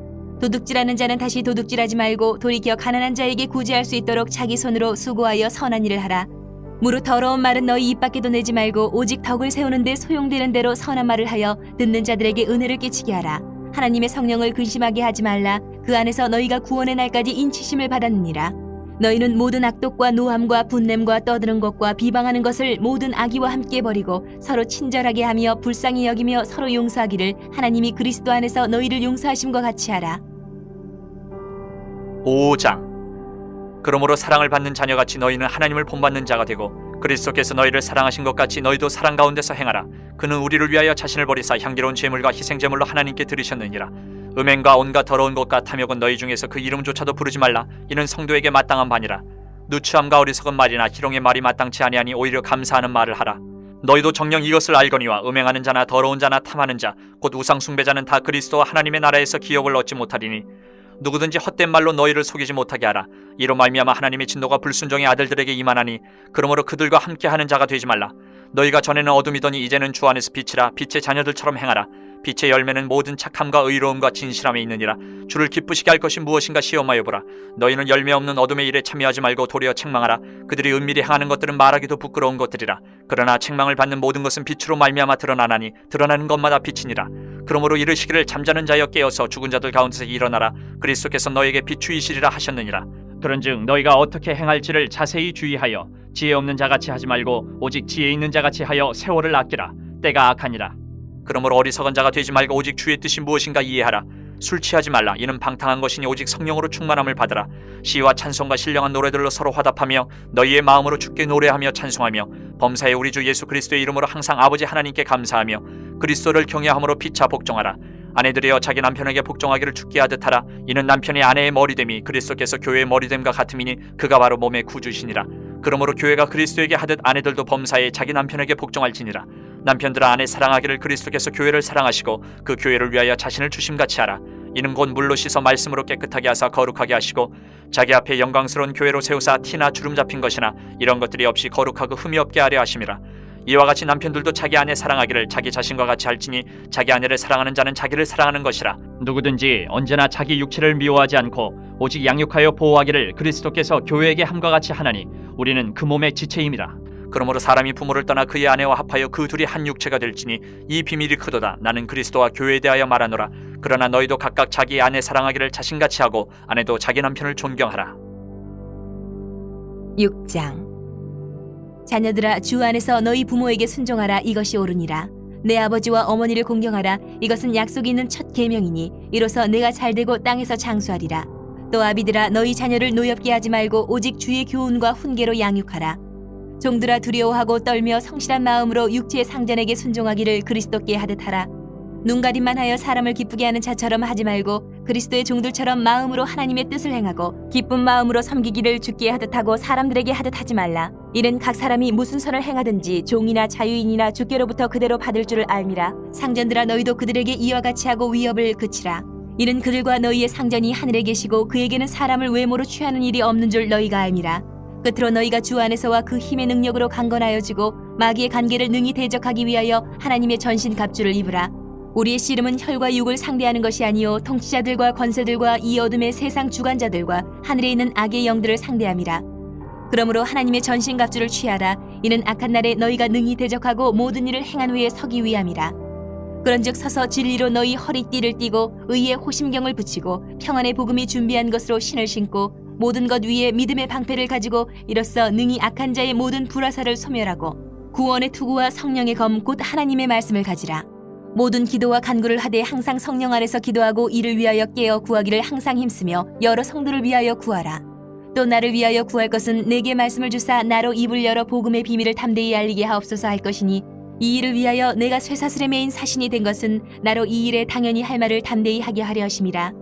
도둑질하는 자는 다시 도둑질하지 말고 돌이켜 가난한 자에게 구제할 수 있도록 자기 손으로 수고하여 선한 일을 하라. 무릇 더러운 말은 너희 입 밖에도 내지 말고 오직 덕을 세우는 데 소용되는 대로 선한 말을 하여 듣는 자들에게 은혜를 끼치게 하라. 하나님의 성령을 근심하게 하지 말라. 그 안에서 너희가 구원의 날까지 인치심을 받았느니라. 너희는 모든 악독과 노함과 분냄과 떠드는 것과 비방하는 것을 모든 악의와 함께 버리고 서로 친절하게 하며 불쌍히 여기며 서로 용서하기를 하나님이 그리스도 안에서 너희를 용서하심과 같이 하라. 5장. 그러므로 사랑을 받는 자녀같이 너희는 하나님을 본받는 자가 되고 그리스도께서 너희를 사랑하신 것 같이 너희도 사랑 가운데서 행하라. 그는 우리를 위하여 자신을 버리사 향기로운 제물과 희생제물로 하나님께 드리셨느니라. 음행과 온갖 더러운 것과 탐욕은 너희 중에서 그 이름조차도 부르지 말라. 이는 성도에게 마땅한 바니라. 누추함과 어리석은 말이나 희롱의 말이 마땅치 아니하니 오히려 감사하는 말을 하라. 너희도 정녕 이것을 알거니와 음행하는 자나 더러운 자나 탐하는 자 곧 우상 숭배자는 다 그리스도와 하나님의 나라에서 기업을 얻지 못하리니 누구든지 헛된 말로 너희를 속이지 못하게 하라. 이로 말미암아 하나님의 진노가 불순종의 아들들에게 임하나니 그러므로 그들과 함께하는 자가 되지 말라. 너희가 전에는 어둠이더니 이제는 주 안에서 빛이라. 빛의 자녀들처럼 행하라. 빛의 열매는 모든 착함과 의로움과 진실함에 있느니라. 주를 기쁘시게 할 것이 무엇인가 시험하여 보라. 너희는 열매 없는 어둠의 일에 참여하지 말고 도리어 책망하라. 그들이 은밀히 행하는 것들은 말하기도 부끄러운 것들이라. 그러나 책망을 받는 모든 것은 빛으로 말미암아 드러나나니 드러나는 것마다 빛이니라. 그러므로 이르시기를 잠자는 자여 깨어서 죽은 자들 가운데서 일어나라. 그리스도께서 너희에게 비추이시리라 하셨느니라. 그런즉 너희가 어떻게 행할지를 자세히 주의하여 지혜 없는 자같이 하지 말고 오직 지혜 있는 자같이 하여 세월을 아끼라. 때가 악하니라. 그러므로 어리석은 자가 되지 말고 오직 주의 뜻이 무엇인가 이해하라. 술 취하지 말라. 이는 방탕한 것이니 오직 성령으로 충만함을 받으라. 시와 찬송과 신령한 노래들로 서로 화답하며 너희의 마음으로 주께 노래하며 찬송하며 범사에 우리 주 예수 그리스도의 이름으로 항상 아버지 하나님께 감사하며 그리스도를 경외함으로 피차 복종하라. 아내들이여 자기 남편에게 복종하기를 죽게 하듯 하라. 이는 남편이 아내의 머리됨이 그리스도께서 교회의 머리됨과 같음이니 그가 바로 몸의 구주시니라. 그러므로 교회가 그리스도에게 하듯 아내들도 범사에 자기 남편에게 복종할지니라. 남편들아 아내 사랑하기를 그리스도께서 교회를 사랑하시고 그 교회를 위하여 자신을 주심같이 하라. 이는 곧 물로 씻어 말씀으로 깨끗하게 하사 거룩하게 하시고 자기 앞에 영광스러운 교회로 세우사 티나 주름 잡힌 것이나 이런 것들이 없이 거룩하고 흠이 없게 하려 하심이라. 이와 같이 남편들도 자기 아내 사랑하기를 자기 자신과 같이 할지니 자기 아내를 사랑하는 자는 자기를 사랑하는 것이라. 누구든지 언제나 자기 육체를 미워하지 않고 오직 양육하여 보호하기를 그리스도께서 교회에게 함과 같이 하나니 우리는 그 몸의 지체임이라. 그러므로 사람이 부모를 떠나 그의 아내와 합하여 그 둘이 한 육체가 될지니 이 비밀이 크도다. 나는 그리스도와 교회에 대하여 말하노라. 그러나 너희도 각각 자기 아내 사랑하기를 자신같이 하고 아내도 자기 남편을 존경하라. 6장. 자녀들아 주 안에서 너희 부모에게 순종하라. 이것이 옳으니라. 내 아버지와 어머니를 공경하라. 이것은 약속이 있는 첫 계명이니 이로써 내가 잘되고 땅에서 장수하리라. 또 아비들아 너희 자녀를 노엽게 하지 말고 오직 주의 교훈과 훈계로 양육하라. 종들아 두려워하고 떨며 성실한 마음으로 육체의 상전에게 순종하기를 그리스도께 하듯 하라. 눈가림만 하여 사람을 기쁘게 하는 자처럼 하지 말고 그리스도의 종들처럼 마음으로 하나님의 뜻을 행하고 기쁜 마음으로 섬기기를 주께 하듯 하고 사람들에게 하듯 하지 말라. 이는 각 사람이 무슨 선을 행하든지 종이나 자유인이나 주께로부터 그대로 받을 줄을 알미라. 상전들아 너희도 그들에게 이와 같이 하고 위협을 그치라. 이는 그들과 너희의 상전이 하늘에 계시고 그에게는 사람을 외모로 취하는 일이 없는 줄 너희가 알미라. 끝으로 너희가 주 안에서와 그 힘의 능력으로 강건하여지고 마귀의 관계를 능히 대적하기 위하여 하나님의 전신 갑주를 입으라. 우리의 씨름은 혈과 육을 상대하는 것이 아니요 통치자들과 권세들과 이 어둠의 세상 주관자들과 하늘에 있는 악의 영들을 상대함이라. 그러므로 하나님의 전신 갑주를 취하라. 이는 악한 날에 너희가 능히 대적하고 모든 일을 행한 후에 서기 위함이라. 그런즉 서서 진리로 너희 허리띠를 띠고 의의 호심경을 붙이고 평안의 복음이 준비한 것으로 신을 신고 모든 것 위에 믿음의 방패를 가지고 이로써 능히 악한 자의 모든 불화살을 소멸하고 구원의 투구와 성령의 검 곧 하나님의 말씀을 가지라. 모든 기도와 간구를 하되 항상 성령 안에서 기도하고 이를 위하여 깨어 구하기를 항상 힘쓰며 여러 성도를 위하여 구하라. 또 나를 위하여 구할 것은 내게 말씀을 주사 나로 입을 열어 복음의 비밀을 담대히 알리게 하옵소서 할 것이니 이 일을 위하여 내가 쇠사슬에 매인 사신이 된 것은 나로 이 일에 당연히 할 말을 담대히 하게 하려 하심이라.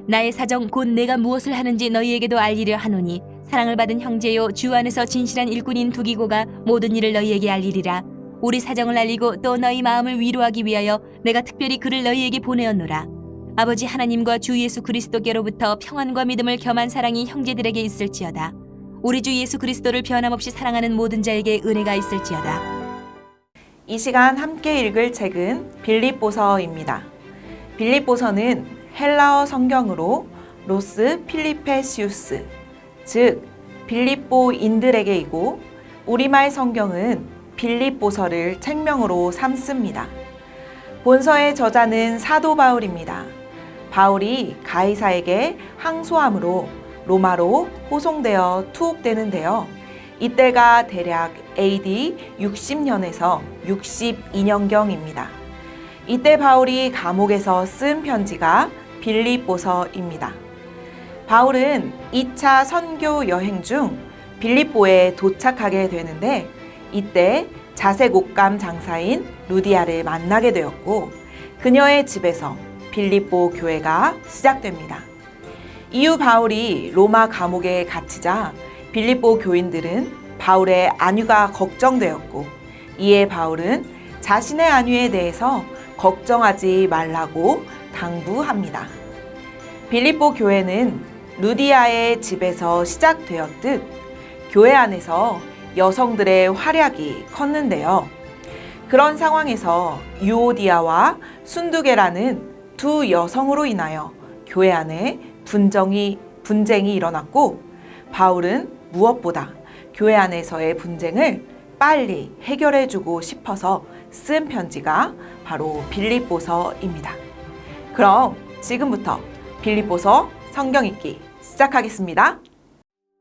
나의 사정 곧 내가 무엇을 하는지 너희에게도 알리려 하노니 사랑을 받은 형제요 주 안에서 진실한 일꾼인 두기고가 모든 일을 너희에게 알리리라. 우리 사정을 알리고 또 너희 마음을 위로하기 위하여 내가 특별히 그를 너희에게 보내었노라. 아버지 하나님과 주 예수 그리스도께로부터 평안과 믿음을 겸한 사랑이 형제들에게 있을지어다. 우리 주 예수 그리스도를 변함없이 사랑하는 모든 자에게 은혜가 있을지어다. 이 시간 함께 읽을 책은 빌립보서입니다. 빌립보서는 헬라어 성경으로 로스 필리페시우스, 즉 빌립보인들에게이고 우리말 성경은 빌립보서를 책명으로 삼습니다. 본서의 저자는 사도 바울입니다. 바울이 가이사에게 항소함으로 로마로 호송되어 투옥되는데요. 이때가 대략 AD 60년에서 62년경입니다. 이때 바울이 감옥에서 쓴 편지가 빌립보서입니다. 바울은 2차 선교 여행 중 빌립보에 도착하게 되는데 이때 자색 옷감 장사인 루디아를 만나게 되었고 그녀의 집에서 빌립보 교회가 시작됩니다. 이후 바울이 로마 감옥에 갇히자 빌립보 교인들은 바울의 안위가 걱정되었고 이에 바울은 자신의 안위에 대해서 걱정하지 말라고 당부합니다. 빌립보 교회는 루디아의 집에서 시작되었듯 교회 안에서 여성들의 활약이 컸는데요. 그런 상황에서 유오디아와 순두계라는 두 여성으로 인하여 교회 안에 분쟁이 일어났고 바울은 무엇보다 교회 안에서의 분쟁을 빨리 해결해주고 싶어서 쓴 편지가 바로 빌립보서입니다. 그럼 지금부터 빌립보서 성경 읽기 시작하겠습니다.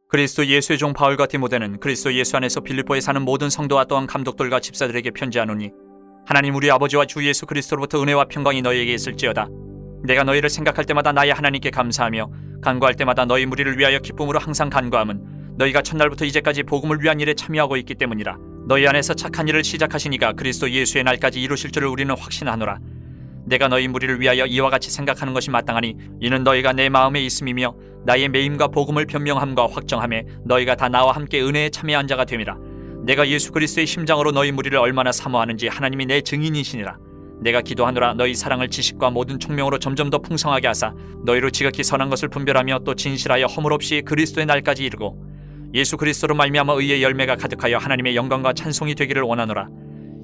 그리스도 예수의 종 바울과 디모데는 그리스도 예수 안에서 빌립보에 사는 모든 성도와 또한 감독들과 집사들에게 편지하노니 하나님 우리 아버지와 주 예수 그리스도로부터 은혜와 평강이 너희에게 있을지어다. 내가 너희를 생각할 때마다 나의 하나님께 감사하며 간구할 때마다 너희 무리를 위하여 기쁨으로 항상 간구함은 너희가 첫날부터 이제까지 복음을 위한 일에 참여하고 있기 때문이라. 너희 안에서 착한 일을 시작하시니가 그리스도 예수의 날까지 이루실 줄을 우리는 확신하노라. 내가 너희 무리를 위하여 이와 같이 생각하는 것이 마땅하니 이는 너희가 내 마음에 있음이며 나의 매임과 복음을 변명함과 확정함에 너희가 다 나와 함께 은혜에 참여한 자가 됨이라. 내가 예수 그리스도의 심장으로 너희 무리를 얼마나 사모하는지 하나님이 내 증인이시니라. 내가 기도하노라 너희 사랑을 지식과 모든 총명으로 점점 더 풍성하게 하사 너희로 지극히 선한 것을 분별하며 또 진실하여 허물 없이 그리스도의 날까지 이르고 예수 그리스도로 말미암아 의의 열매가 가득하여 하나님의 영광과 찬송이 되기를 원하노라.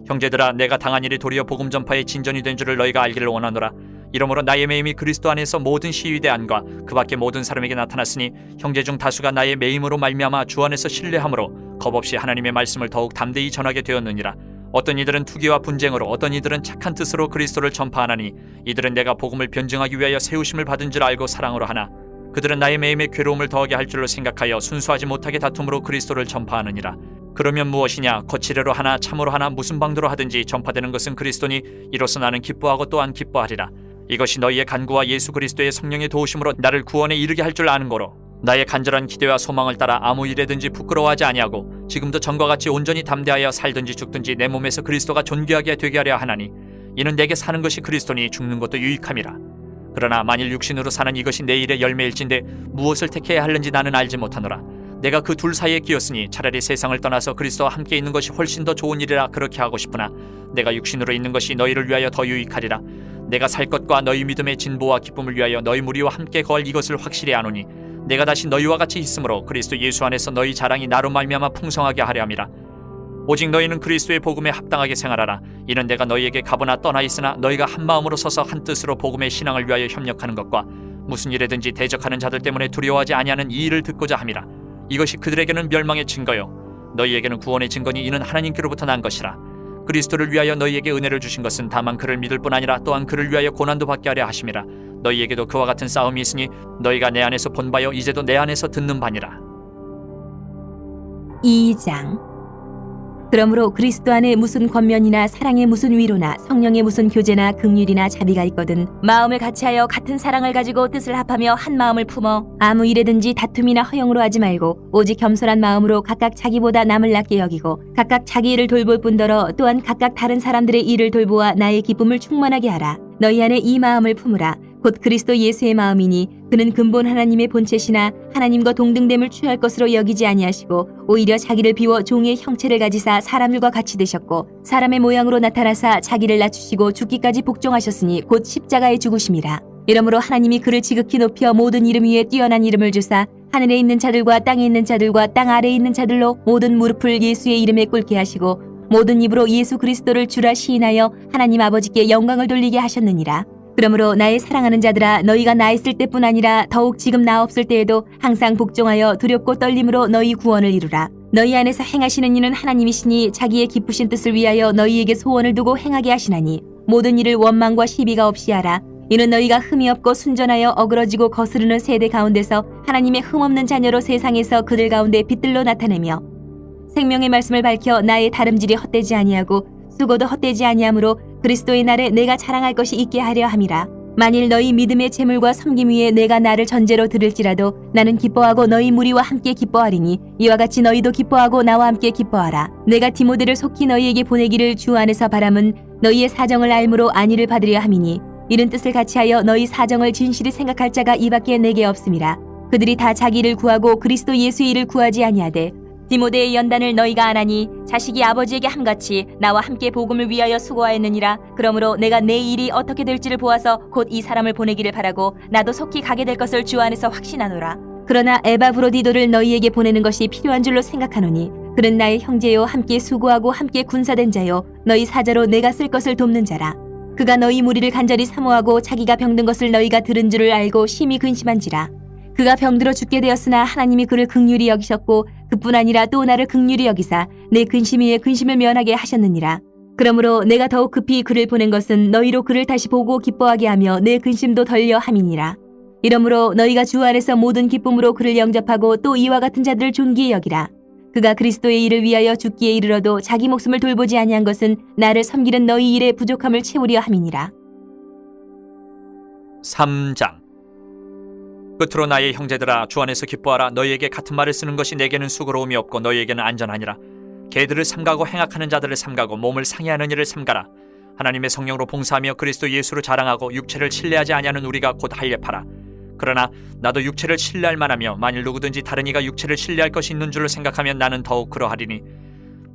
형제들아, 내가 당한 일이 도리어 복음 전파의 진전이 된 줄을 너희가 알기를 원하노라. 이러므로 나의 매임이 그리스도 안에서 모든 시위대안과 그 밖에 모든 사람에게 나타났으니 형제 중 다수가 나의 매임으로 말미암아 주 안에서 신뢰함으로 겁없이 하나님의 말씀을 더욱 담대히 전하게 되었느니라. 어떤 이들은 투기와 분쟁으로, 어떤 이들은 착한 뜻으로 그리스도를 전파하나니 이들은 내가 복음을 변증하기 위하여 세우심을 받은 줄 알고 사랑으로 하나 그들은 나의 매임에 괴로움을 더하게 할 줄로 생각하여 순수하지 못하게 다툼으로 그리스도를 전파하느니라. 그러면 무엇이냐? 거칠애로 하나 참으로 하나 무슨 방도로 하든지 전파되는 것은 그리스도니 이로써 나는 기뻐하고 또한 기뻐하리라. 이것이 너희의 간구와 예수 그리스도의 성령의 도우심으로 나를 구원에 이르게 할 줄 아는 거로 나의 간절한 기대와 소망을 따라 아무 일에든지 부끄러워하지 아니하고 지금도 전과 같이 온전히 담대하여 살든지 죽든지 내 몸에서 그리스도가 존귀하게 되게 하려 하나니 이는 내게 사는 것이 그리스도니 죽는 것도 유익함이라. 그러나 만일 육신으로 사는 이것이 내 일의 열매일진데 무엇을 택해야 하는지 나는 알지 못하노라. 내가 그 둘 사이에 끼었으니 차라리 세상을 떠나서 그리스도와 함께 있는 것이 훨씬 더 좋은 일이라 그렇게 하고 싶으나 내가 육신으로 있는 것이 너희를 위하여 더 유익하리라. 내가 살 것과 너희 믿음의 진보와 기쁨을 위하여 너희 무리와 함께 거할 이것을 확실히 아노니 내가 다시 너희와 같이 있으므로 그리스도 예수 안에서 너희 자랑이 나로 말미암아 풍성하게 하려 함이라. 오직 너희는 그리스도의 복음에 합당하게 생활하라. 이는 내가 너희에게 가보나 떠나 있으나 너희가 한 마음으로 서서 한 뜻으로 복음의 신앙을 위하여 협력하는 것과 무슨 일에든지 대적하는 자들 때문에 두려워하지 아니하는 이 일을 듣고자 함이라. 이것이 그들에게는 멸망의 증거요 너희에게는 구원의 증거니 이는 하나님께로부터 난 것이라. 그리스도를 위하여 너희에게 은혜를 주신 것은 다만 그를 믿을 뿐 아니라 또한 그를 위하여 고난도 받게 하려 하심이라. 너희에게도 그와 같은 싸움이 있으니 너희가 내 안에서 본 바요 이제도 내 안에서 듣는 바니라. 2장. 그러므로 그리스도 안에 무슨 권면이나 사랑의 무슨 위로나 성령의 무슨 교제나 긍휼이나 자비가 있거든 마음을 같이하여 같은 사랑을 가지고 뜻을 합하며 한 마음을 품어 아무 일에든지 다툼이나 허용으로 하지 말고 오직 겸손한 마음으로 각각 자기보다 남을 낮게 여기고 각각 자기 일을 돌볼 뿐더러 또한 각각 다른 사람들의 일을 돌보아 나의 기쁨을 충만하게 하라. 너희 안에 이 마음을 품으라. 곧 그리스도 예수의 마음이니 그는 근본 하나님의 본체시나 하나님과 동등됨을 취할 것으로 여기지 아니하시고 오히려 자기를 비워 종의 형체를 가지사 사람들과 같이 되셨고 사람의 모양으로 나타나사 자기를 낮추시고 죽기까지 복종하셨으니 곧 십자가에 죽으심이라. 이러므로 하나님이 그를 지극히 높여 모든 이름 위에 뛰어난 이름을 주사 하늘에 있는 자들과 땅에 있는 자들과 땅 아래에 있는 자들로 모든 무릎을 예수의 이름에 꿇게 하시고 모든 입으로 예수 그리스도를 주라 시인하여 하나님 아버지께 영광을 돌리게 하셨느니라. 그러므로 나의 사랑하는 자들아 너희가 나 있을 때뿐 아니라 더욱 지금 나 없을 때에도 항상 복종하여 두렵고 떨림으로 너희 구원을 이루라. 너희 안에서 행하시는 이는 하나님이시니 자기의 기쁘신 뜻을 위하여 너희에게 소원을 두고 행하게 하시나니 모든 일을 원망과 시비가 없이 하라. 이는 너희가 흠이 없고 순전하여 어그러지고 거스르는 세대 가운데서 하나님의 흠없는 자녀로 세상에서 그들 가운데 빛들로 나타내며 생명의 말씀을 밝혀 나의 다름질이 헛되지 아니하고 수고도 헛되지 아니하므로 그리스도의 날에 내가 자랑할 것이 있게 하려 함이라. 만일 너희 믿음의 재물과 섬김 위에 내가 나를 전제로 들을지라도 나는 기뻐하고 너희 무리와 함께 기뻐하리니 이와 같이 너희도 기뻐하고 나와 함께 기뻐하라. 내가 디모데를 속히 너희에게 보내기를 주 안에서 바람은 너희의 사정을 알므로 안위를 받으려 함이니 이런 뜻을 같이하여 너희 사정을 진실히 생각할 자가 이밖에 내게 없음이라. 그들이 다 자기를 구하고 그리스도 예수의 일을 구하지 아니하되 디모데의 연단을 너희가 안하니 자식이 아버지에게 함같이 나와 함께 복음을 위하여 수고하였느니라. 그러므로 내가 내 일이 어떻게 될지를 보아서 곧 이 사람을 보내기를 바라고 나도 속히 가게 될 것을 주 안에서 확신하노라. 그러나 에바브로디도를 너희에게 보내는 것이 필요한 줄로 생각하노니 그는 나의 형제요 함께 수고하고 함께 군사된 자요 너희 사자로 내가 쓸 것을 돕는 자라. 그가 너희 무리를 간절히 사모하고 자기가 병든 것을 너희가 들은 줄을 알고 심히 근심한지라. 그가 병들어 죽게 되었으나 하나님이 그를 긍휼히 여기셨고 그뿐 아니라 또 나를 긍휼히 여기사 내 근심 위에 근심을 면하게 하셨느니라. 그러므로 내가 더욱 급히 그를 보낸 것은 너희로 그를 다시 보고 기뻐하게 하며 내 근심도 덜려 함이니라. 이러므로 너희가 주 안에서 모든 기쁨으로 그를 영접하고 또 이와 같은 자들을 존귀히 여기라. 그가 그리스도의 일을 위하여 죽기에 이르러도 자기 목숨을 돌보지 아니한 것은 나를 섬기는 너희 일의 부족함을 채우려 함이니라. 3장. 끝으로 나의 형제들아 주 안에서 기뻐하라. 너희에게 같은 말을 쓰는 것이 내게는 수고로움이 없고 너희에게는 안전하니라. 개들을 삼가고 행악하는 자들을 삼가고 몸을 상해하는 일을 삼가라. 하나님의 성령으로 봉사하며 그리스도 예수를 자랑하고 육체를 신뢰하지 아니하는 우리가 곧 할례파라. 그러나 나도 육체를 신뢰할 만하며 만일 누구든지 다른 이가 육체를 신뢰할 것이 있는 줄로 생각하면 나는 더욱 그러하리니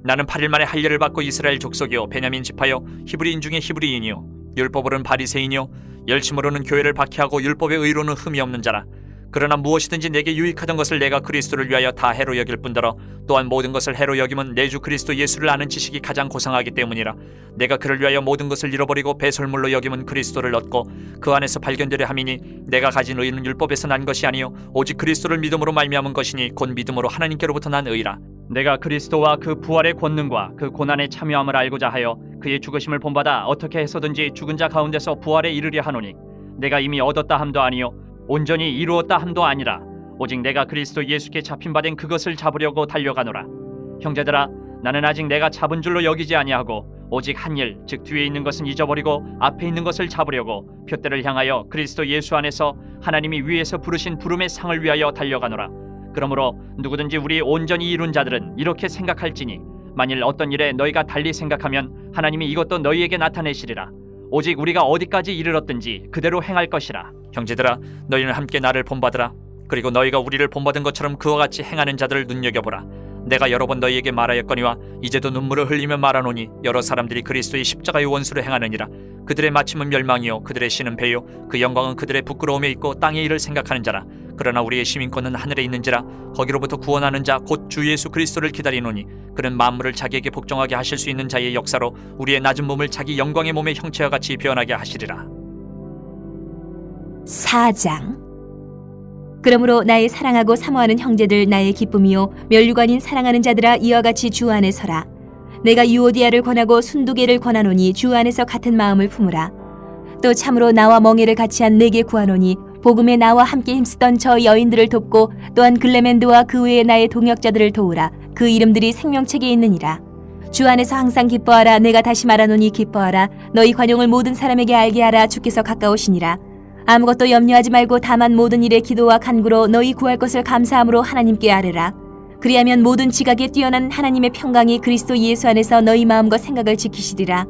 나는 8일 만에 할례를 받고 이스라엘 족속이요 베냐민 지파요 히브리인 중에 히브리인이요 율법으로는 바리새인이요 열심으로는 교회를 박해하고 율법의 의로는 흠이 없는 자라. 그러나 무엇이든지 내게 유익하던 것을 내가 그리스도를 위하여 다 해로 여길 뿐더러 또한 모든 것을 해로 여김은 내 주 그리스도 예수를 아는 지식이 가장 고상하기 때문이라. 내가 그를 위하여 모든 것을 잃어버리고 배설물로 여김은 그리스도를 얻고 그 안에서 발견되려 함이니 내가 가진 의는 율법에서 난 것이 아니요 오직 그리스도를 믿음으로 말미암은 것이니 곧 믿음으로 하나님께로부터 난 의라. 내가 그리스도와 그 부활의 권능과 그 고난에 참여함을 알고자 하여 그의 죽으심을 본받아 어떻게 해서든지 죽은 자 가운데서 부활에 이르려 하노니 내가 이미 얻었다 함도 아니요 온전히 이루었다 함도 아니라 오직 내가 그리스도 예수께 잡힌 바 된 그것을 잡으려고 달려가노라. 형제들아, 나는 아직 내가 잡은 줄로 여기지 아니하고 오직 한 일, 즉 뒤에 있는 것은 잊어버리고 앞에 있는 것을 잡으려고 표대를 향하여 그리스도 예수 안에서 하나님이 위에서 부르신 부름의 상을 위하여 달려가노라. 그러므로 누구든지 우리 온전히 이룬 자들은 이렇게 생각할지니 만일 어떤 일에 너희가 달리 생각하면 하나님이 이것도 너희에게 나타내시리라. 오직 우리가 어디까지 이르렀든지 그대로 행할 것이라. 형제들아, 너희는 함께 나를 본받으라. 그리고 너희가 우리를 본받은 것처럼 그와 같이 행하는 자들을 눈여겨보라. 내가 여러 번 너희에게 말하였거니와 이제도 눈물을 흘리며 말하노니 여러 사람들이 그리스도의 십자가의 원수를 행하느니라. 그들의 마침은 멸망이요 그들의 신은 배요 그 영광은 그들의 부끄러움에 있고 땅의 일을 생각하는 자라. 그러나 우리의 시민권은 하늘에 있는지라. 거기로부터 구원하는 자 곧 주 예수 그리스도를 기다리노니 그는 만물을 자기에게 복종하게 하실 수 있는 자의 역사로 우리의 낮은 몸을 자기 영광의 몸의 형체와 같이 변하게 하시리라. 4장. 그러므로 나의 사랑하고 사모하는 형제들, 나의 기쁨이요 면류관인 사랑하는 자들아, 이와 같이 주 안에 서라. 내가 유오디아를 권하고 순두개를 권하노니 주 안에서 같은 마음을 품으라. 또 참으로 나와 멍에를 같이 한 내게 구하노니 복음에 나와 함께 힘쓰던 저 여인들을 돕고 또한 글레멘드와 그 외의 나의 동역자들을 도우라. 그 이름들이 생명책에 있느니라. 주 안에서 항상 기뻐하라. 내가 다시 말하노니 기뻐하라. 너희 관용을 모든 사람에게 알게 하라. 주께서 가까우시니라. 아무것도 염려하지 말고 다만 모든 일에 기도와 간구로 너희 구할 것을 감사함으로 하나님께 아뢰라. 그리하면 모든 지각에 뛰어난 하나님의 평강이 그리스도 예수 안에서 너희 마음과 생각을 지키시리라.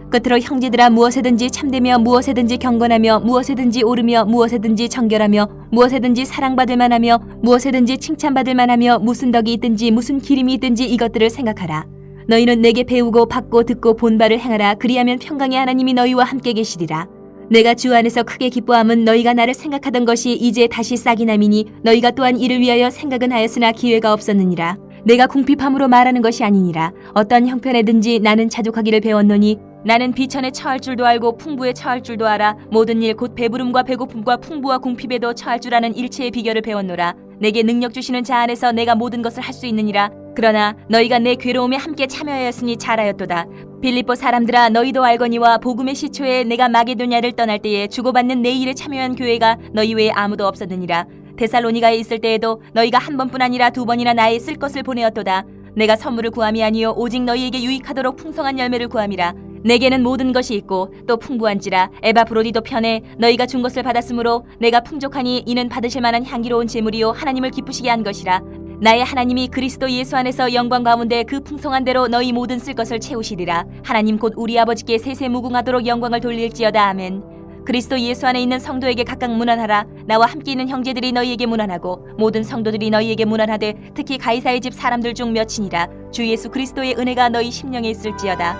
끝으로 형제들아, 무엇에든지 참되며 무엇에든지 경건하며 무엇에든지 옳으며 무엇에든지 정결하며 무엇에든지 사랑받을 만하며 무엇에든지 칭찬받을 만하며 무슨 덕이 있든지 무슨 기림이 있든지 이것들을 생각하라. 너희는 내게 배우고 받고 듣고 본 바를 행하라. 그리하면 평강의 하나님이 너희와 함께 계시리라. 내가 주 안에서 크게 기뻐함은 너희가 나를 생각하던 것이 이제 다시 싹이 남이니 너희가 또한 이를 위하여 생각은 하였으나 기회가 없었느니라. 내가 궁핍함으로 말하는 것이 아니니라. 어떤 형편에든지 나는 자족하기를 배웠노니 나는 비천에 처할 줄도 알고 풍부에 처할 줄도 알아. 모든 일 곧 배부름과 배고픔과 풍부와 궁핍에도 처할 줄 아는 일체의 비결을 배웠노라. 내게 능력 주시는 자 안에서 내가 모든 것을 할 수 있느니라. 그러나 너희가 내 괴로움에 함께 참여하였으니 잘하였도다. 빌립보 사람들아, 너희도 알거니와 복음의 시초에 내가 마게도냐를 떠날 때에 주고받는 내 일에 참여한 교회가 너희 외에 아무도 없었느니라. 데살로니가에 있을 때에도 너희가 한 번뿐 아니라 두 번이나 나의 쓸 것을 보내었도다. 내가 선물을 구함이 아니요 오직 너희에게 유익하도록 풍성한 열매를 구함이라. 내게는 모든 것이 있고 또 풍부한지라. 에바브로디도 편해 너희가 준 것을 받았으므로 내가 풍족하니 이는 받으실 만한 향기로운 제물이요 하나님을 기쁘시게 한 것이라. 나의 하나님이 그리스도 예수 안에서 영광 가운데 그 풍성한 대로 너희 모든 쓸 것을 채우시리라. 하나님 곧 우리 아버지께 세세 무궁하도록 영광을 돌릴지어다. 아멘. 그리스도 예수 안에 있는 성도에게 각각 문안하라. 나와 함께 있는 형제들이 너희에게 문안하고 모든 성도들이 너희에게 문안하되 특히 가이사의 집 사람들 중 몇이니라. 주 예수 그리스도의 은혜가 너희 심령에 있을지어다.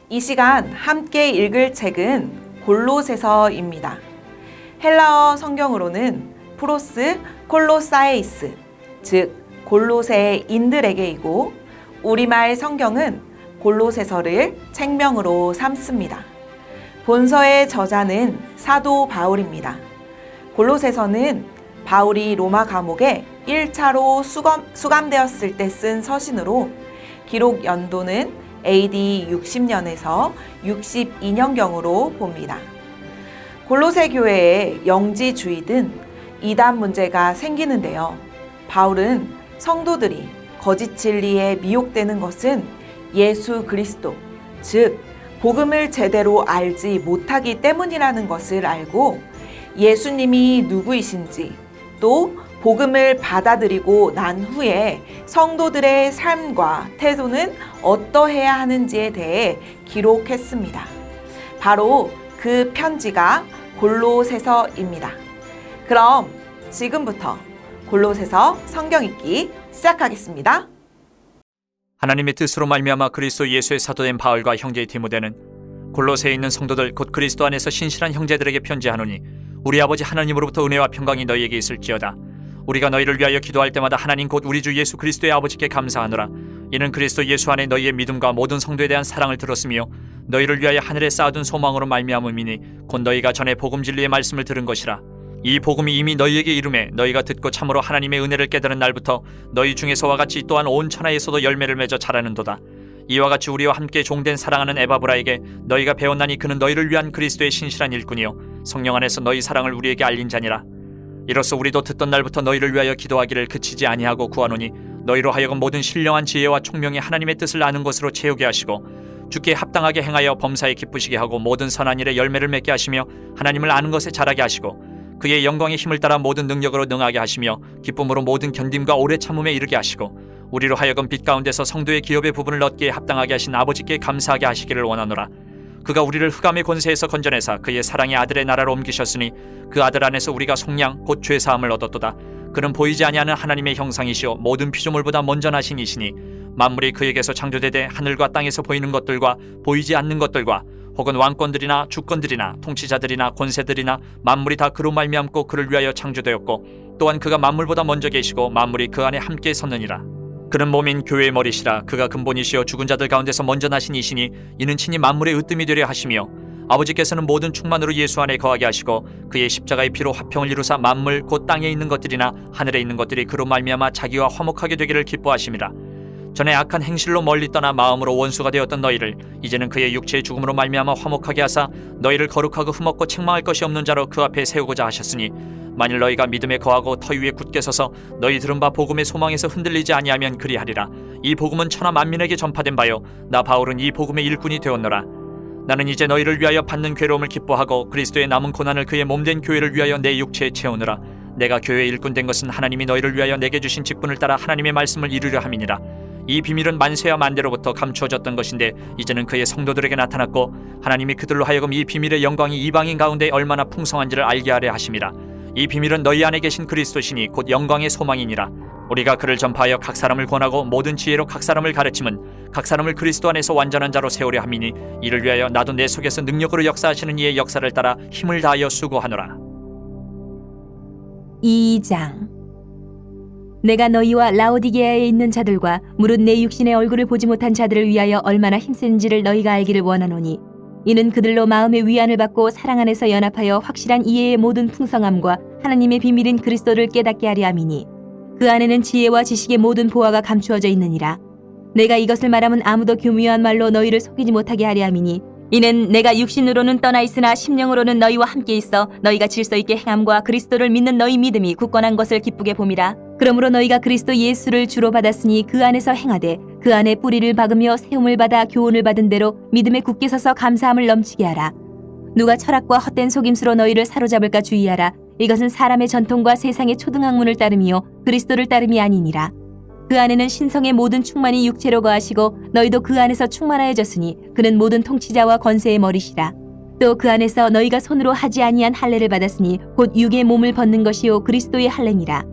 이 시간 함께 읽을 책은 골로새서입니다. 헬라어 성경으로는 프로스 콜로사에이스, 즉 골로새인들에게이고 우리말 성경은 골로새서를 책명으로 삼습니다. 본서의 저자는 사도 바울입니다. 골로새서는 바울이 로마 감옥에 1차로 수감되었을 때 쓴 서신으로 기록 연도는 AD 60년에서 62년경으로 봅니다. 골로새 교회에 영지주의든 이단 문제가 생기는데요. 바울은 성도들이 거짓 진리에 미혹되는 것은 예수 그리스도, 즉 복음을 제대로 알지 못하기 때문이라는 것을 알고 예수님이 누구이신지 또 복음을 받아들이고 난 후에 성도들의 삶과 태도는 어떠해야 하는지에 대해 기록했습니다. 바로 그 편지가 골로새서입니다. 그럼 지금부터 골로새서 성경 읽기 시작하겠습니다. 하나님의 뜻으로 말미암아 그리스도 예수의 사도된 바울과 형제 디모데는 골로새에 있는 성도들 곧 그리스도 안에서 신실한 형제들에게 편지하노니 우리 아버지 하나님으로부터 은혜와 평강이 너희에게 있을지어다. 우리가 너희를 위하여 기도할 때마다 하나님 곧 우리 주 예수 그리스도의 아버지께 감사하노라. 이는 그리스도 예수 안에 너희의 믿음과 모든 성도에 대한 사랑을 들었으며 너희를 위하여 하늘에 쌓아둔 소망으로 말미암음이니 곧 너희가 전에 복음 진리의 말씀을 들은 것이라. 이 복음이 이미 너희에게 이름에 너희가 듣고 참으로 하나님의 은혜를 깨달은 날부터 너희 중에서와 같이 또한 온 천하에서도 열매를 맺어 자라는도다. 이와 같이 우리와 함께 종된 사랑하는 에바브라에게 너희가 배웠나니 그는 너희를 위한 그리스도의 신실한 일꾼이요 성령 안에서 너희 사랑을 우리에게 알린 자니라. 이로써 우리도 듣던 날부터 너희를 위하여 기도하기를 그치지 아니하고 구하노니 너희로 하여금 모든 신령한 지혜와 총명이 하나님의 뜻을 아는 것으로 채우게 하시고 주께 합당하게 행하여 범사에 기쁘시게 하고 모든 선한 일에 열매를 맺게 하시며 하나님을 아는 것에 자라게 하시고 그의 영광의 힘을 따라 모든 능력으로 능하게 하시며 기쁨으로 모든 견딤과 오래 참음에 이르게 하시고 우리로 하여금 빛 가운데서 성도의 기업의 부분을 얻기에 합당하게 하신 아버지께 감사하게 하시기를 원하노라. 그가 우리를 흑암의 권세에서 건져내사 그의 사랑의 아들의 나라로 옮기셨으니 그 아들 안에서 우리가 속량 곧 죄사함을 얻었도다. 그는 보이지 아니하는 하나님의 형상이시오 모든 피조물보다 먼저 나신 이시니 만물이 그에게서 창조되되 하늘과 땅에서 보이는 것들과 보이지 않는 것들과 혹은 왕권들이나 주권들이나 통치자들이나 권세들이나 만물이 다 그로 말미암고 그를 위하여 창조되었고 또한 그가 만물보다 먼저 계시고 만물이 그 안에 함께 섰느니라. 그는 몸인 교회의 머리시라. 그가 근본이시여 죽은 자들 가운데서 먼저 나신 이시니 이는 친히 만물의 으뜸이 되려 하시며 아버지께서는 모든 충만으로 예수 안에 거하게 하시고 그의 십자가의 피로 화평을 이루사 만물 곧 땅에 있는 것들이나 하늘에 있는 것들이 그로 말미암아 자기와 화목하게 되기를 기뻐하심이라. 전에 악한 행실로 멀리 떠나 마음으로 원수가 되었던 너희를 이제는 그의 육체의 죽음으로 말미암아 화목하게 하사 너희를 거룩하고 흠없고 책망할 것이 없는 자로 그 앞에 세우고자 하셨으니 만일 너희가 믿음에 거하고 터 위에 굳게 서서 너희 들은 바 복음의 소망에서 흔들리지 아니하면 그리하리라. 이 복음은 천하 만민에게 전파된 바요 나 바울은 이 복음의 일꾼이 되었노라. 나는 이제 너희를 위하여 받는 괴로움을 기뻐하고 그리스도의 남은 고난을 그의 몸된 교회를 위하여 내 육체에 채우느라. 내가 교회의 일꾼 된 것은 하나님이 너희를 위하여 내게 주신 직분을 따라 하나님의 말씀을 이루려 함이니라. 이 비밀은 만세와 만대로부터 감추어졌던 것인데 이제는 그의 성도들에게 나타났고 하나님이 그들로 하여금 이 비밀의 영광이 이방인 가운데 얼마나 풍성한지를 알게 하려 하심이라. 이 비밀은 너희 안에 계신 그리스도시니 곧 영광의 소망이니라. 우리가 그를 전파하여 각 사람을 권하고 모든 지혜로 각 사람을 가르침은 각 사람을 그리스도 안에서 완전한 자로 세우려 함이니 이를 위하여 나도 내 속에서 능력으로 역사하시는 이의 역사를 따라 힘을 다하여 수고하노라. 2장. 내가 너희와 라오디게아에 있는 자들과 무릇 내 육신의 얼굴을 보지 못한 자들을 위하여 얼마나 힘센지를 너희가 알기를 원하노니 이는 그들로 마음의 위안을 받고 사랑 안에서 연합하여 확실한 이해의 모든 풍성함과 하나님의 비밀인 그리스도를 깨닫게 하려 함이니 그 안에는 지혜와 지식의 모든 보화가 감추어져 있느니라. 내가 이것을 말하면 아무도 교묘한 말로 너희를 속이지 못하게 하려 함이니 이는 내가 육신으로는 떠나 있으나 심령으로는 너희와 함께 있어 너희가 질서 있게 행함과 그리스도를 믿는 너희 믿음이 굳건한 것을 기쁘게 봄이라. 그러므로 너희가 그리스도 예수를 주로 받았으니 그 안에서 행하되 그 안에 뿌리를 박으며 세움을 받아 교훈을 받은 대로 믿음에 굳게 서서 감사함을 넘치게 하라. 누가 철학과 헛된 속임수로 너희를 사로잡을까 주의하라. 이것은 사람의 전통과 세상의 초등학문을 따름이요 그리스도를 따름이 아니니라. 그 안에는 신성의 모든 충만이 육체로 거하시고 너희도 그 안에서 충만하여졌으니 그는 모든 통치자와 권세의 머리시라. 또 그 안에서 너희가 손으로 하지 아니한 할례를 받았으니 곧 육의 몸을 벗는 것이요 그리스도의 할례니라.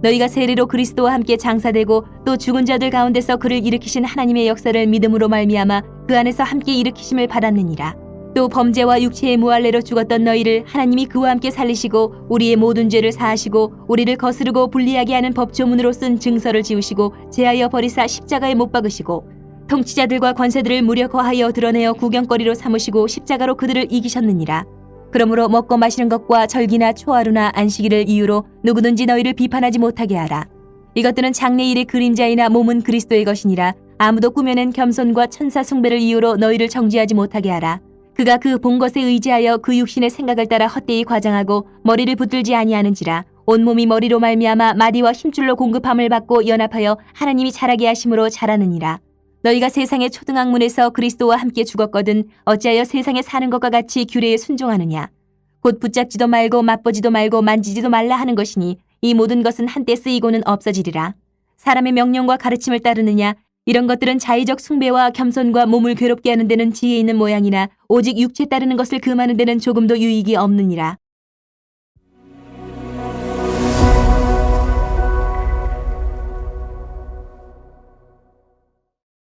너희가 세례로 그리스도와 함께 장사되고 또 죽은 자들 가운데서 그를 일으키신 하나님의 역사를 믿음으로 말미암아 그 안에서 함께 일으키심을 받았느니라. 또 범죄와 육체의 무할례로 죽었던 너희를 하나님이 그와 함께 살리시고 우리의 모든 죄를 사하시고 우리를 거스르고 불리하게 하는 법조문으로 쓴 증서를 지우시고 제하여 버리사 십자가에 못 박으시고 통치자들과 권세들을 무려 거하여 드러내어 구경거리로 삼으시고 십자가로 그들을 이기셨느니라. 그러므로 먹고 마시는 것과 절기나 초하루나 안식일을 이유로 누구든지 너희를 비판하지 못하게 하라. 이것들은 장래일의 그림자이나 몸은 그리스도의 것이니라. 아무도 꾸며낸 겸손과 천사 숭배를 이유로 너희를 정죄하지 못하게 하라. 그가 그 본 것에 의지하여 그 육신의 생각을 따라 헛되이 과장하고 머리를 붙들지 아니하는지라. 온몸이 머리로 말미암아 마디와 힘줄로 공급함을 받고 연합하여 하나님이 자라게 하심으로 자라느니라. 너희가 세상의 초등학문에서 그리스도와 함께 죽었거든 어찌하여 세상에 사는 것과 같이 규례에 순종하느냐. 곧 붙잡지도 말고 맛보지도 말고 만지지도 말라 하는 것이니 이 모든 것은 한때 쓰이고는 없어지리라. 사람의 명령과 가르침을 따르느냐. 이런 것들은 자의적 숭배와 겸손과 몸을 괴롭게 하는 데는 지혜 있는 모양이나 오직 육체 따르는 것을 금하는 데는 조금도 유익이 없느니라.